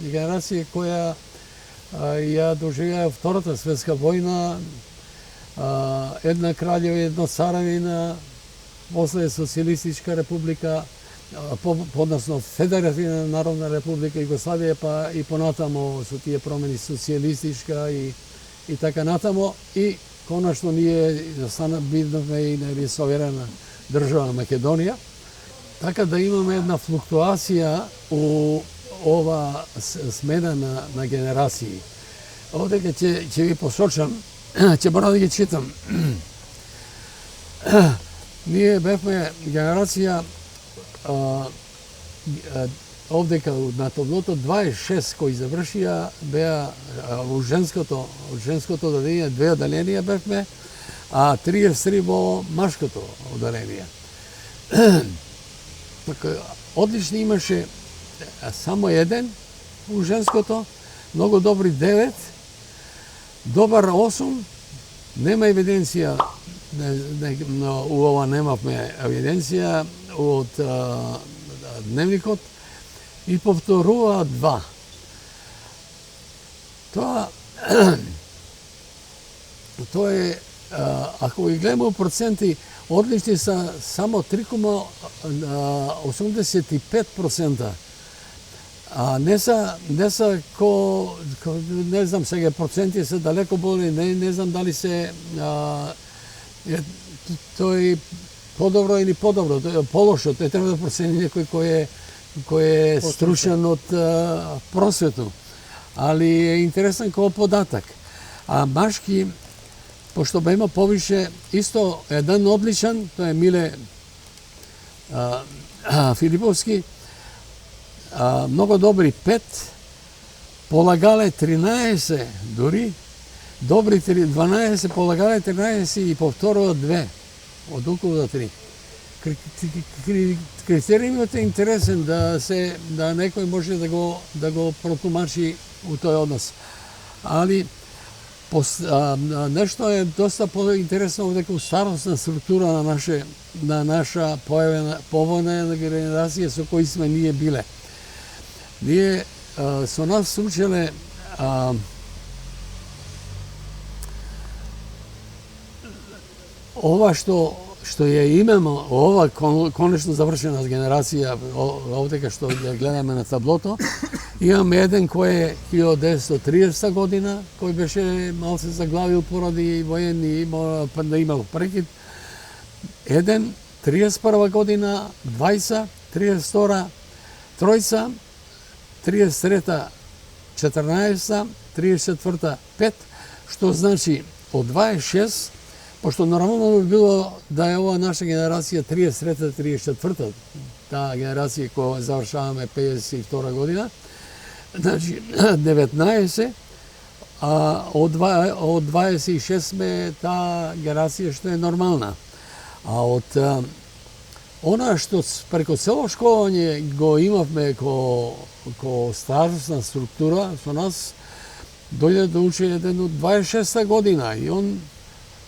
генерација која ја доживеа Втората светска војна, една краљева, една царевина, после Социјалистичка република, односно Федеративна народна република Југославија, па и понатамо со тие промени социјалистичка и така натамо, и конечно ние бидовме и несоверена држава Македонија, така да имаме една флуктуација у ова смена на генерации. Овдека ќе ви посочам, ќе мора да ги читам. Ние бевме генерација овдека на таблото 26 кои завршија беа во женското одделение, 2 одделенија бевме, а 33 во машкото одделение. Така, одлично имаше само еден у женското, многу добри 9, добар 8, нема евиденција, у ова немавме евиденција од дневникот, и повторува 2. Тоа е, ако ги гледаме проценти, одлични са само 3,85%. А не са не знам сега, проценти се далеко болни, не знам дали се тој Подобро или подобро, полошо, тој треба да процени некој кој е стручен од просвету. Али е интересен како податак. А машки, пошто има повише, исто еден одличен, тоа е Миле Филиповски, многу добри 5, полагале 13, дури, добри 12, полагале 13 и повторува 2, од околу до 3. Критериумот е интересен да некој може да го протумачи у тој однос. Али нешто е доста поинтересно дека у старосна структура на наша повојна генерација со кои сме ние биле. Ние со нас случиле ова што ја имаме, ова конечно завршена генерација, овдека што ја гледаме на таблото, имаме еден кој е 1930 година, кој беше малце заглавил поради воени, да имал прекид. Еден 31 година, 20, 32, тројца, 33, 14, 34, 5, што значи од 26, пошто нормално би било да е ова наша генерација 33-та, 34-та, таа генерација која завршаваме 52 година, значи 19, а од 26 сме таа генерација што е нормална. А од она што преко цело школање го имавме ко старосна структура со нас, дојде да учи еден од 26 година и он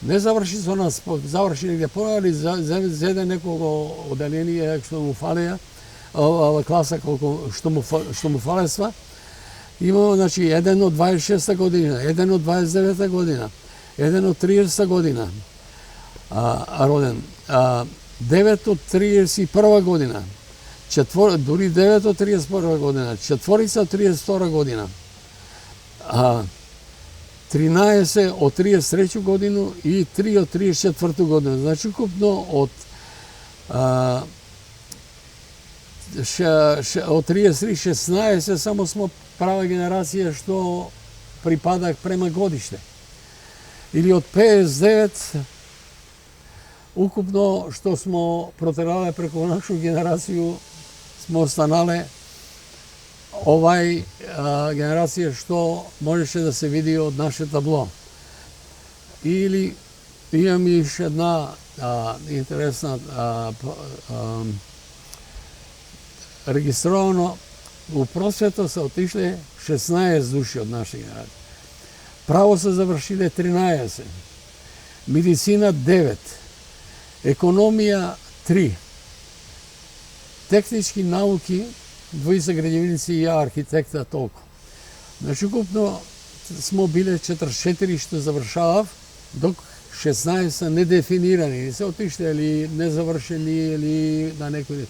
не заврши со нас, заврши негде али зеде некого оделение што му фалеја, класа што му фалесва. Имamo, значи, еден од 26 година, еден од 29 година, еден од 30 година роден, 9 од 31 година, дури 9 од 31 година, 4 од 32 година, 13 од 33 годину и 3 од 34 година. Значи, укупно од 33-16 само смо права генерација што припадак према годиште. Или од 59 укупно што смо протерале преку нашу генерацiju смо останале овај генерација што можеше да се види од наше табло. Или имам иш една интересна регистровано у просвета се отишле 16 души од наша генерација. Право се завршиле 13, медицина 9, економија 3, технички науки, двојца градивници и ја архитекта толку. Значи, укупно смо биле 44 што завршавав, док 16 недефинирани, не се отишле или незавршени или на некој.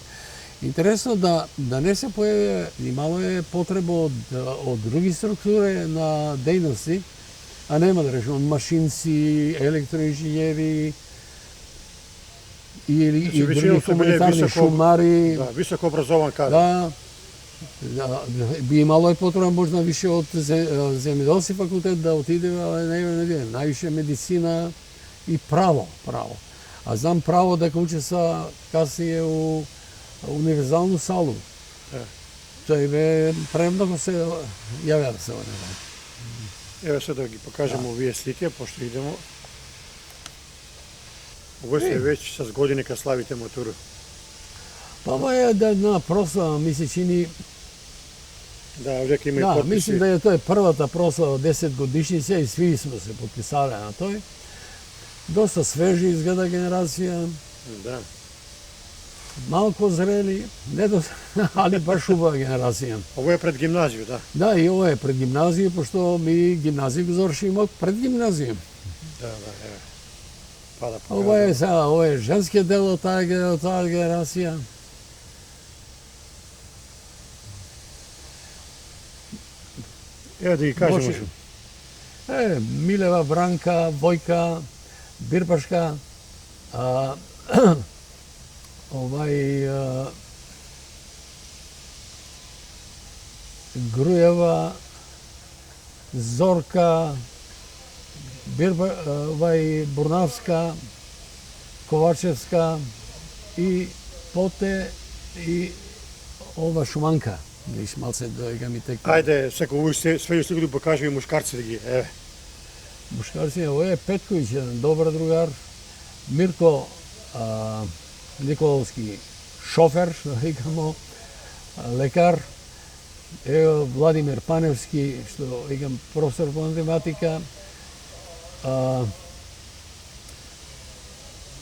Интересно да не се појави, и мало е потреба од други структури на дејности, а нема да речем машинци, електроинженери или други хуманитарни шумари. Да, високо образован кадар. Да, би имало и потреба можда више од земјоделски факултет да отиде, але не, највише медицина и право. А знам право дека учеса касније у универзалну салу. Тој бе премногу се јавја се оне. Еве се да ги покажеме овие слики, пошто идемо. Ово се веќе с години ка славите матуру. Па ова е една прослава, ми се чини. Да, овде има и Да, подписи. мислим да е тоа првата прослава 10 годишница и сви сме се подписале на тој. Доста свежи изгледа генерација. Да. Малку зрели, али баш убава генерација. Ово е пред гимназију, да. Да, и ова е пред гимназија, пошто ми гимназија го завршимо пред гимназија. Да, еве. Па да Ова е женскиот дел од таа генерација. Еве да ги кажеме. Милева, Бранка, Војка, Бирбашка, Груева, Зорка, Бурнавска, Ковачевска и поте и ова Шуманка. Виж, малце дојга ми текна. Ајде, сега све што ги покажи и мушкарци да ги, еве. Мушкарци, ова е Петковиќ, еден добар другар. Мирко Николовски, шофер, што викамо, лекар. Ево Владимир Паневски, што викам професор по математика.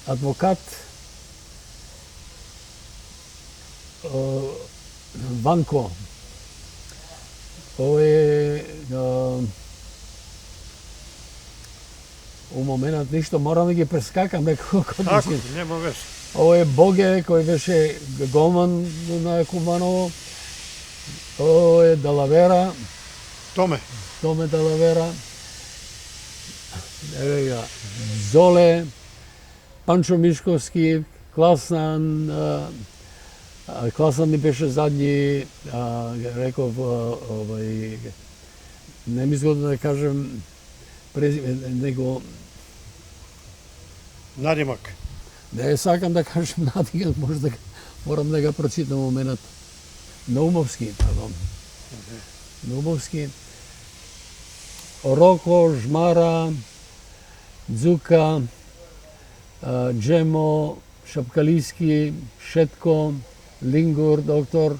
Адвокат Ванко. Ово е у моментот ништо морам да ги прескакам неколку Ако, години. нема вез. Ово е Боге кој беше голман на Куманово. Ово е Далавера, Томе. Томе Далавера. Еве ga Золе, Панчо Мишковски, Класан ни беше задни, реков, не ми згодно да кажем него, Надимак. не сакам да кажем надимак, може да морам да го прочитам моментот. Наумовски, пардон. Наумовски. Роко, Жмара, Дзука, Джемо, Шапкалиски, Шетко, Лингур, доктор,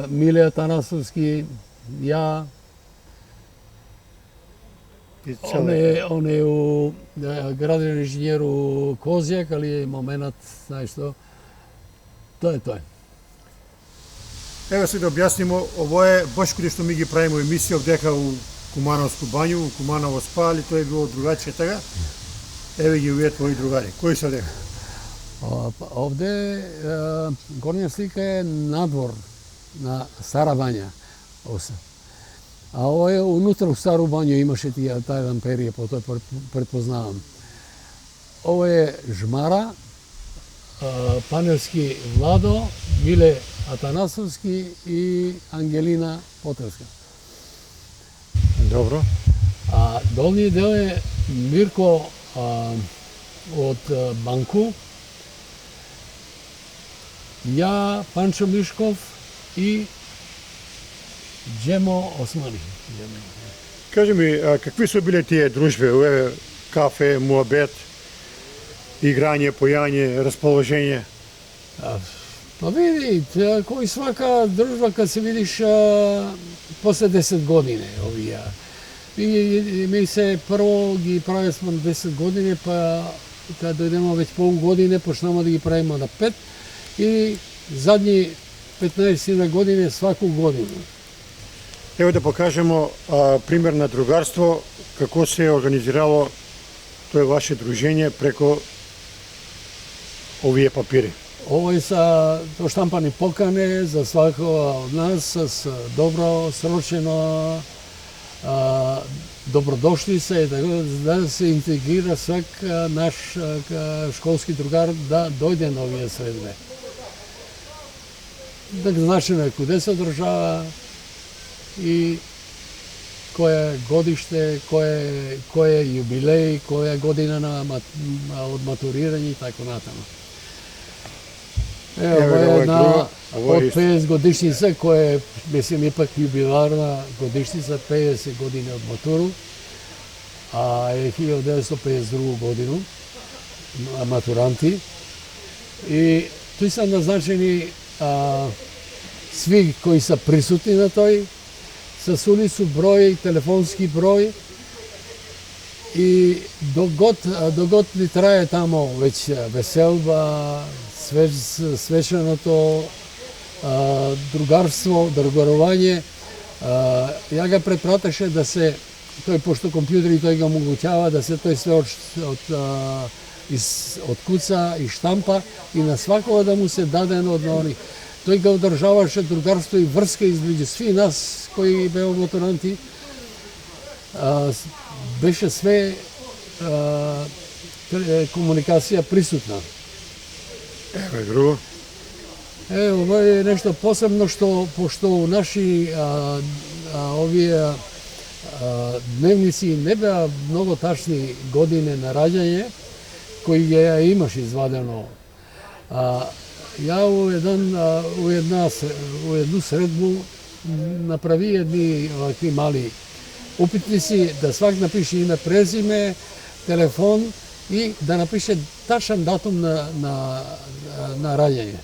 Миле Атанасовски, ја, И он е у граден инженер у Козјак, али е моментот, знаеш што, тоа е тој. Еве сега да објаснимо, ово е баш каде што ми ги правиме емисија овдека у Кумановску бању, у Куманово спа, али тоа е било другачие така. Еве ги овие твои другари. Кои се овдека? Овде горња слика е надвор на Стара бања. А ово е унутра у Стару бању имаше таа еден период, потоа предпознавам. Ово е Жмара, Паневски Владо, Миле Атанасовски и Ангелина Потевска. Добро. А долниот дел е Мирко од Банку, ја Панчо Мишков и Джемо Османи. Кажи ми, какви се биле тие дружби? Еве, кафе, муабет, играње, појање, расположење? Па види, кој свака дружба кад се видиш после 10 години овие. Ми се прво ги правиме на 10 години, па кад дојдемо веќе полугодине, почнемо да ги правиме на 5 и задни 15 години сваку годину. Ево да покажемо пример на другарство, како се организирало тоа ваше дружење преко овие папири. Овој са штампани покане за свакого од нас с добро срочено добродошлица и така да се интегрира свак наш школски другар да дојде на овие средбе. Да значиме куде се одржава и кој е годиште, кој е јубилеј, која е година од матурирање и така натаму. Ова е една од 50 годишница, која е, мислим, ипак јубиларна годишница, 50 години од матуру, а е 1952 годину, матуранти. И тој са назначени сви кои са присутни на тој, с улицу број, телефонски број, и догод ли трае тамо веќе веселба, свеченото другарство, другарување, ја га препратеше да се, тој пошто компјутери тој го омотгуќава да се тој све од куца и штампа и на свакого да му се дадено од они. Тој го одржаваше другарство и врска измеѓу сви нас кои беа матуранти. Беше све комуникација присутна. Evo je drugo. Ovo je nešto posebno što, pošto u naši dnevnici ne bea mnogo tačni godine na rađanje, koji ja imaš izvadeno. Ja u jednu sredbu napravi jedni ovakvi mali upitnici, da svak napiše ime, prezime, telefon i da napiše tačan datum na rađanje.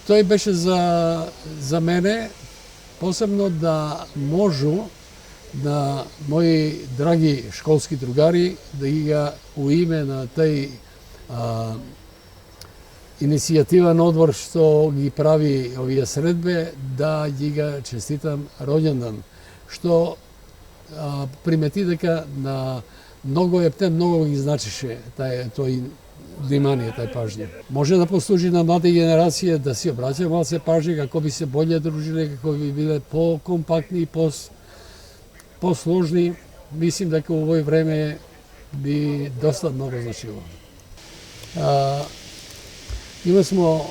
To je беше za mene posebno da можу на мои драги школски другари да ги у име на тај иницијативен одбор што ги прави овие средбе, да ги честитам роѓендан, што примети дека на многу ептен, многу ги значише тој внимание, тај пажња. Може да послужи на млади генерации да си обраќаат малце пажња, како би се болje дружиле, како би биле по-компактни и по-сложни. Мислим дека у овој време би доста многу значило. Има смо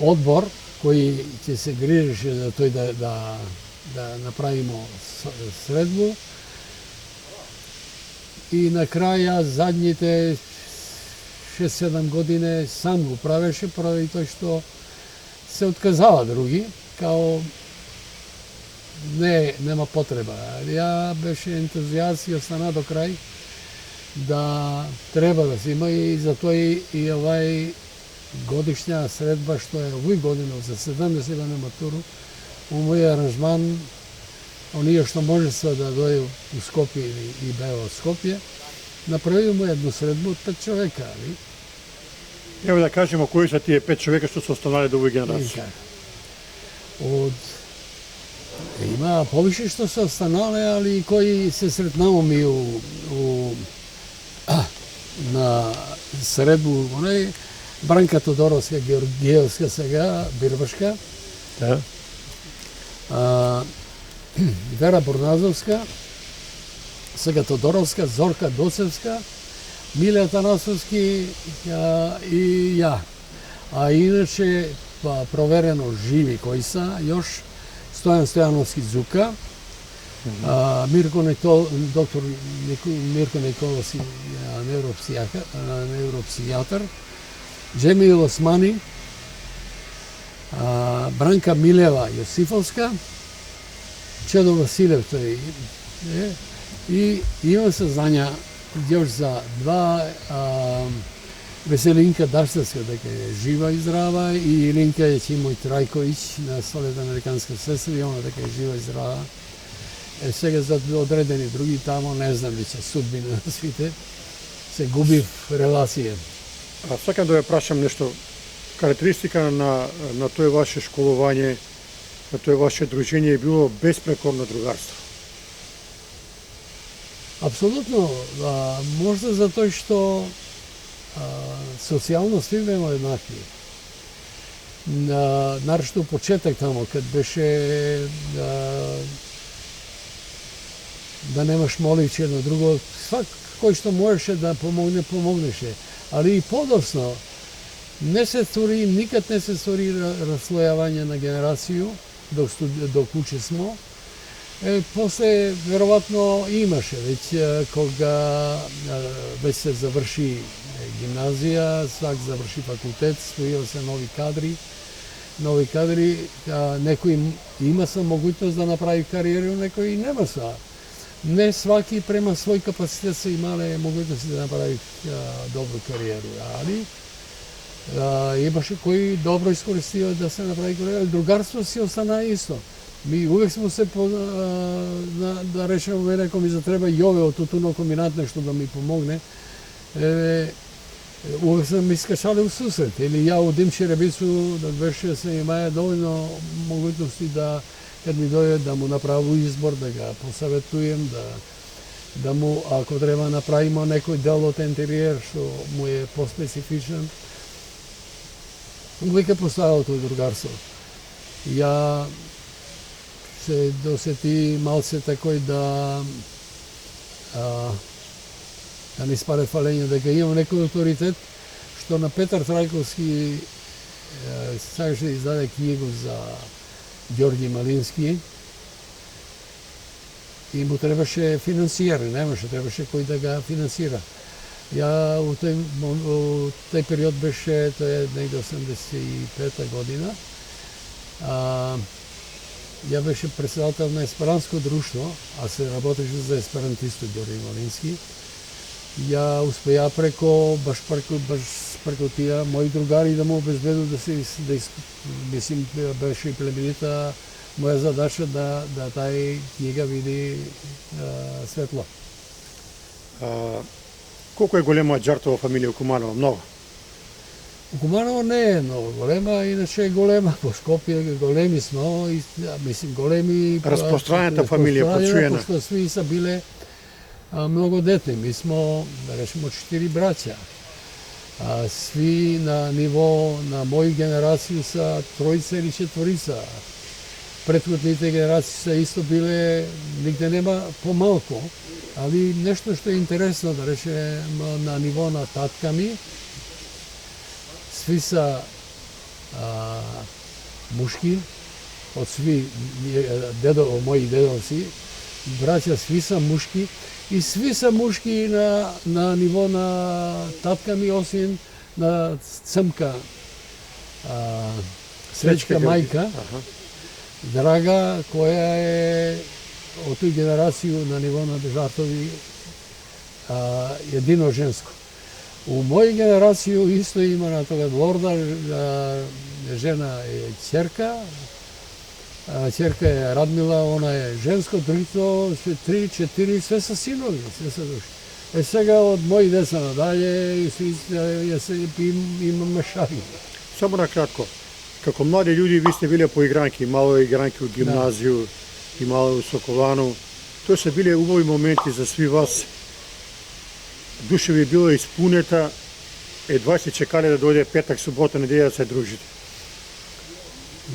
одбор кој ќе се грижеше за тој да направимо средбу. И на крај задните 6-7 години сам го правеше, поради тој што се отказава други, као нема потреба. Ја беше ентузијаст и остана до крај да треба да се има и затоа и овај годишња средба што е овој година за 70 на матуру, у мој аранжман, оние што можество да дојде у Скопје и беа од Скопје, направимо едну средбу од 5 човека, али? Ево да кажемо кои се тие 5 човека што се останале до овој генерација. Има повише што се останале, али кои се сретнамо ми на средбу, Бранка Тодоровска, Георгиевска сега, Бирбашка, Да. Вера Бурназовска, сега Тодоровска, Зорка Досевска, Миле Атанасовски и ја. А иначе проверено живи кои са, још Стојан Стојановски Зука, доктор Мирко Николовски, невропсијатар, Джемил Османи, Бранка Милева Јосифовска, Чедо Василев тој е, и имам сазнања још за два Веселинка Даштевска дека е жива и здрава и Илинка Јачимој Трајковиќ на Солет американска сестра и она дека е жива и здрава. Сега за одредени други тамо не знам веќе судбина на свите, се губи в релација. Сакам да ве прашам нешто. Карактеристика на тој ваше школување, на тој ваше дружење е било безпрекорно другарство. Апсолутно, можда затоа што социјално сви беме еднакви. Нарешто почеток тамо, кад беше да немаш моливче едно друго, свак кој што можеше да помогнеше. Али и подосно, никад не се створи раслојавање на генерацију, док уче смо. После, веројатно, имаше, веќе кога веќе се заврши гимназија, свак заврши факултет, стојао се нови кадри, некој има са могуќност да направи кариеру, некој нема са. Не сваки према свој капацитет се имале могуќности да направи добра кариеру, али имаше кои добро искористија да се направи кариера, другарство си остана исто. Mi uvek smo se da rečemo mene ako mi zatreба Jove od Tutuno kombinat nešto da mi pomogne, uvek sam iskačali u susret. Ili ja u Dimči Rebicu da беше se imaja dovoljno mogućnosti da kad mi doјде да му направу избор, да ga посаветуjem, да му ако треба направимо некој дел од интериер што му е по-специфичен. Uvek je postojalo to drugarstvo. Ja се досети малце такој да не спаде фалење дека имам некој авторитет што на Петар Трајковски сакаше да издаде книгу за Ѓорѓи Малински и му требаше финансијар, немаше, требаше кој да го финансира. Ја у тој период беше, тоа е негде 85 година, ја беше председател на Есперанско друштво, а се работеше за есперантисто Ѓорѓи Малински. Ја успеа баш преко тие мои другари да му обезбедат мислим, беше и племенита моја задача да тај книга види светло. Колку е голема џартова фамилија у Куманово? Много. У Куманово не е многу голема, иначе е голема. По Скопје големи смо, мислим големи. Распространета фамилија, почуена. Пошто сви са биле многу детни. Ми смо, да речемо, 4 браќа. Сви на ниво на мои генерации са тројца или четворица. Претходните генерации са исто биле, нигде нема помалку, али нешто што е интересно, да рече, на ниво на татка ми, сви са мушки, од сви мои дедовци, браќа сви са мушки, и сви са мушки на ниво на татка ми, освен на цмка, Сречка мајка, Драга, која е од тој генерацију на ниво на жартови едино женско. У мој генерацију исто има на тога Лорда, жена е ќерка, ќерка е Радмила, она е женско, другите 3-4, све са синови, све са души. Сега од мои деца надалje имаме шари. Само на кратко. Како млади луѓе ви сте биле поигранки, мало игранки у гимназију и мало у Соколану. Тоа се биле убави моменти за сви вас. Душа ви била испунета, едва сте чекале да дојде петак, субота, неделја да се дружите.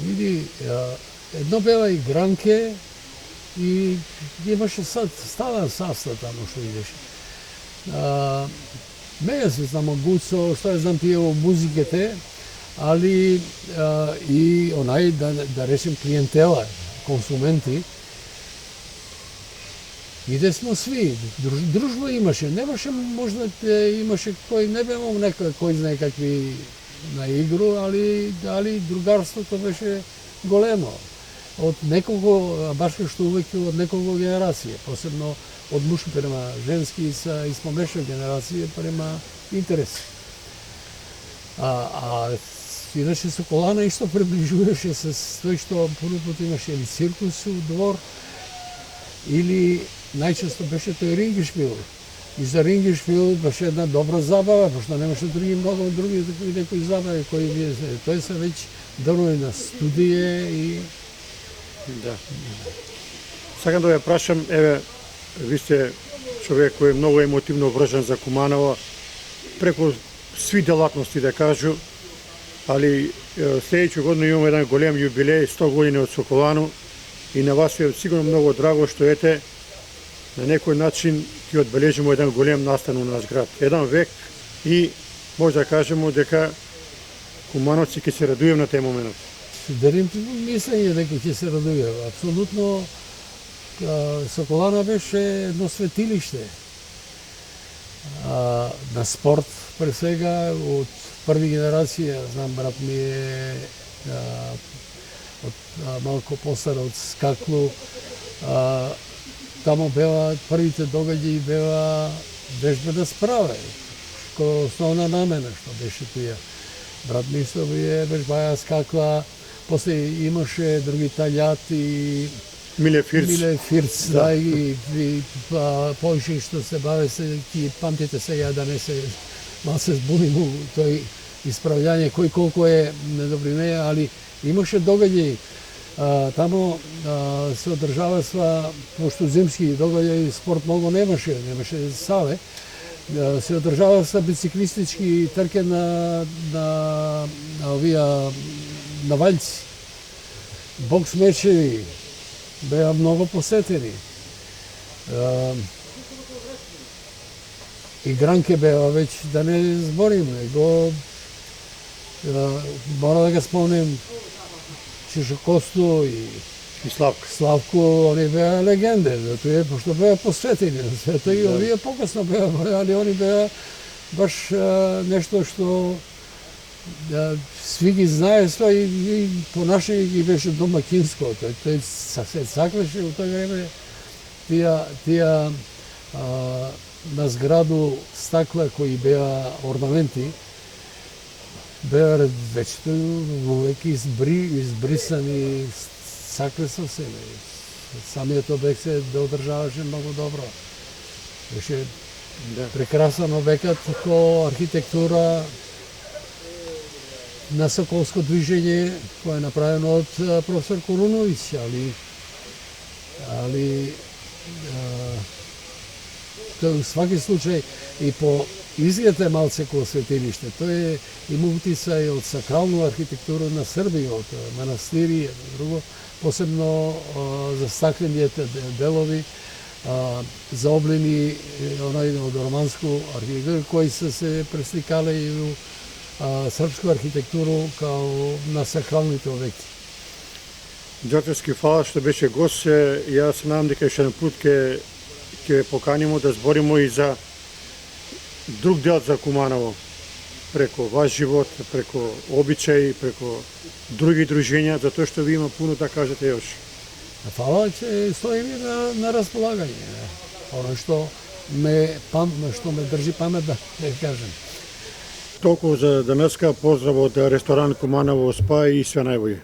Види, едно беа игранке и имаше стален састав тамо што идеше. Меја се знамо Гуцо, што ја знам тие во музиките, али и онај, да речем, клиентела, консументи, иде смо сви, дружба имаше, немаше можда имаше кој, не бемо кој знае какви на игру, али другарството беше големо. Од неколку, баш што увеќе од неколку генерација, посебно од мушки према женски и смомешна генерација према интерес. Иначе Соколана исто приближуваше се тој што први пат имаше или циркус у двор, или најчесто беше тој рингишпил. И за рингишпил беше една добра забава, пошто немаше многу други некои забави кои вие тој се веќе дълно на студие и да. Сакам да ја прашам, еве, ви сте човек кој е многу емотивно вржан за Куманово, преку сви делатности да кажу, али следеќу година имаме еден голем јубилеј, 100 години од Соколану, и на вас е сигурно многу драго што ете, на некој начин ќе одбележимо еден голем настан у наш град. Еден век и може да кажемо дека кумановци ќе се радујат на тој момент. Дарим мислење дека ќе се радујат. Апсолутно Соколана беше едно светилиште на спорт, пред сега, од први генерација, знам, брат ми е малку постар од Скаклу, тамо беа првите догаѓаи беа вежбена справа, кој основна намена што беше тие. Брат ми што вие вежбаја скакла, после имаше други талјати, Миле Фирц, да, и повише што се баве се, ти памтите сега да не се се збуним у тој исправљање кој колку е недобринеја, али имаше догаѓаи. Тамо се одржава пошто зимски догаѓаи, спорт многу немаше сале, се одржава бициклистички трке на овие навалјци. Бокс мечеви беа многу посетени. игранке беа веќе да не зборим, него мора да го спомним Чишо Косту и И Славка. Славко, они беа легенде, затоа пошто беа посветени на света и овие покасно беа, али они беа баш нешто што сви ги знаество и понашање ги беше домакинско. Тој се сакаше у тој време тие на зграду стакла кои беа орнаменти беа веќе вовеќе избрисани, сакле со себе. Самиот обект се одржаваше многу добро. Беше прекрасен обекат ко архитектура на Соколско движење кој е направено од професор Коруновиќ, али тој у сваки случај и по изглед е малце ко светилиште. Тој е има утисај од сакрална архитектура на Србија, од манастири и друго, посебно застаклените делови, заоблени од романску архитектура, кои се пресликале и у српску архитектуру као на сакралните обекти. Ѓорчевски, фала што беше гост. Јас се надам дека уште еден пат ќе поканимо да збориме и за друг дел за Куманово, преку ваш живот, преку обичаи, преку други дружења, затоа што ви има пуно да кажете још. Фала, че стоиме на располагање. Оно што ме држи памет да кажем. Толку за денеска. Поздрав од ресторан Куманово СПА и све најбоље.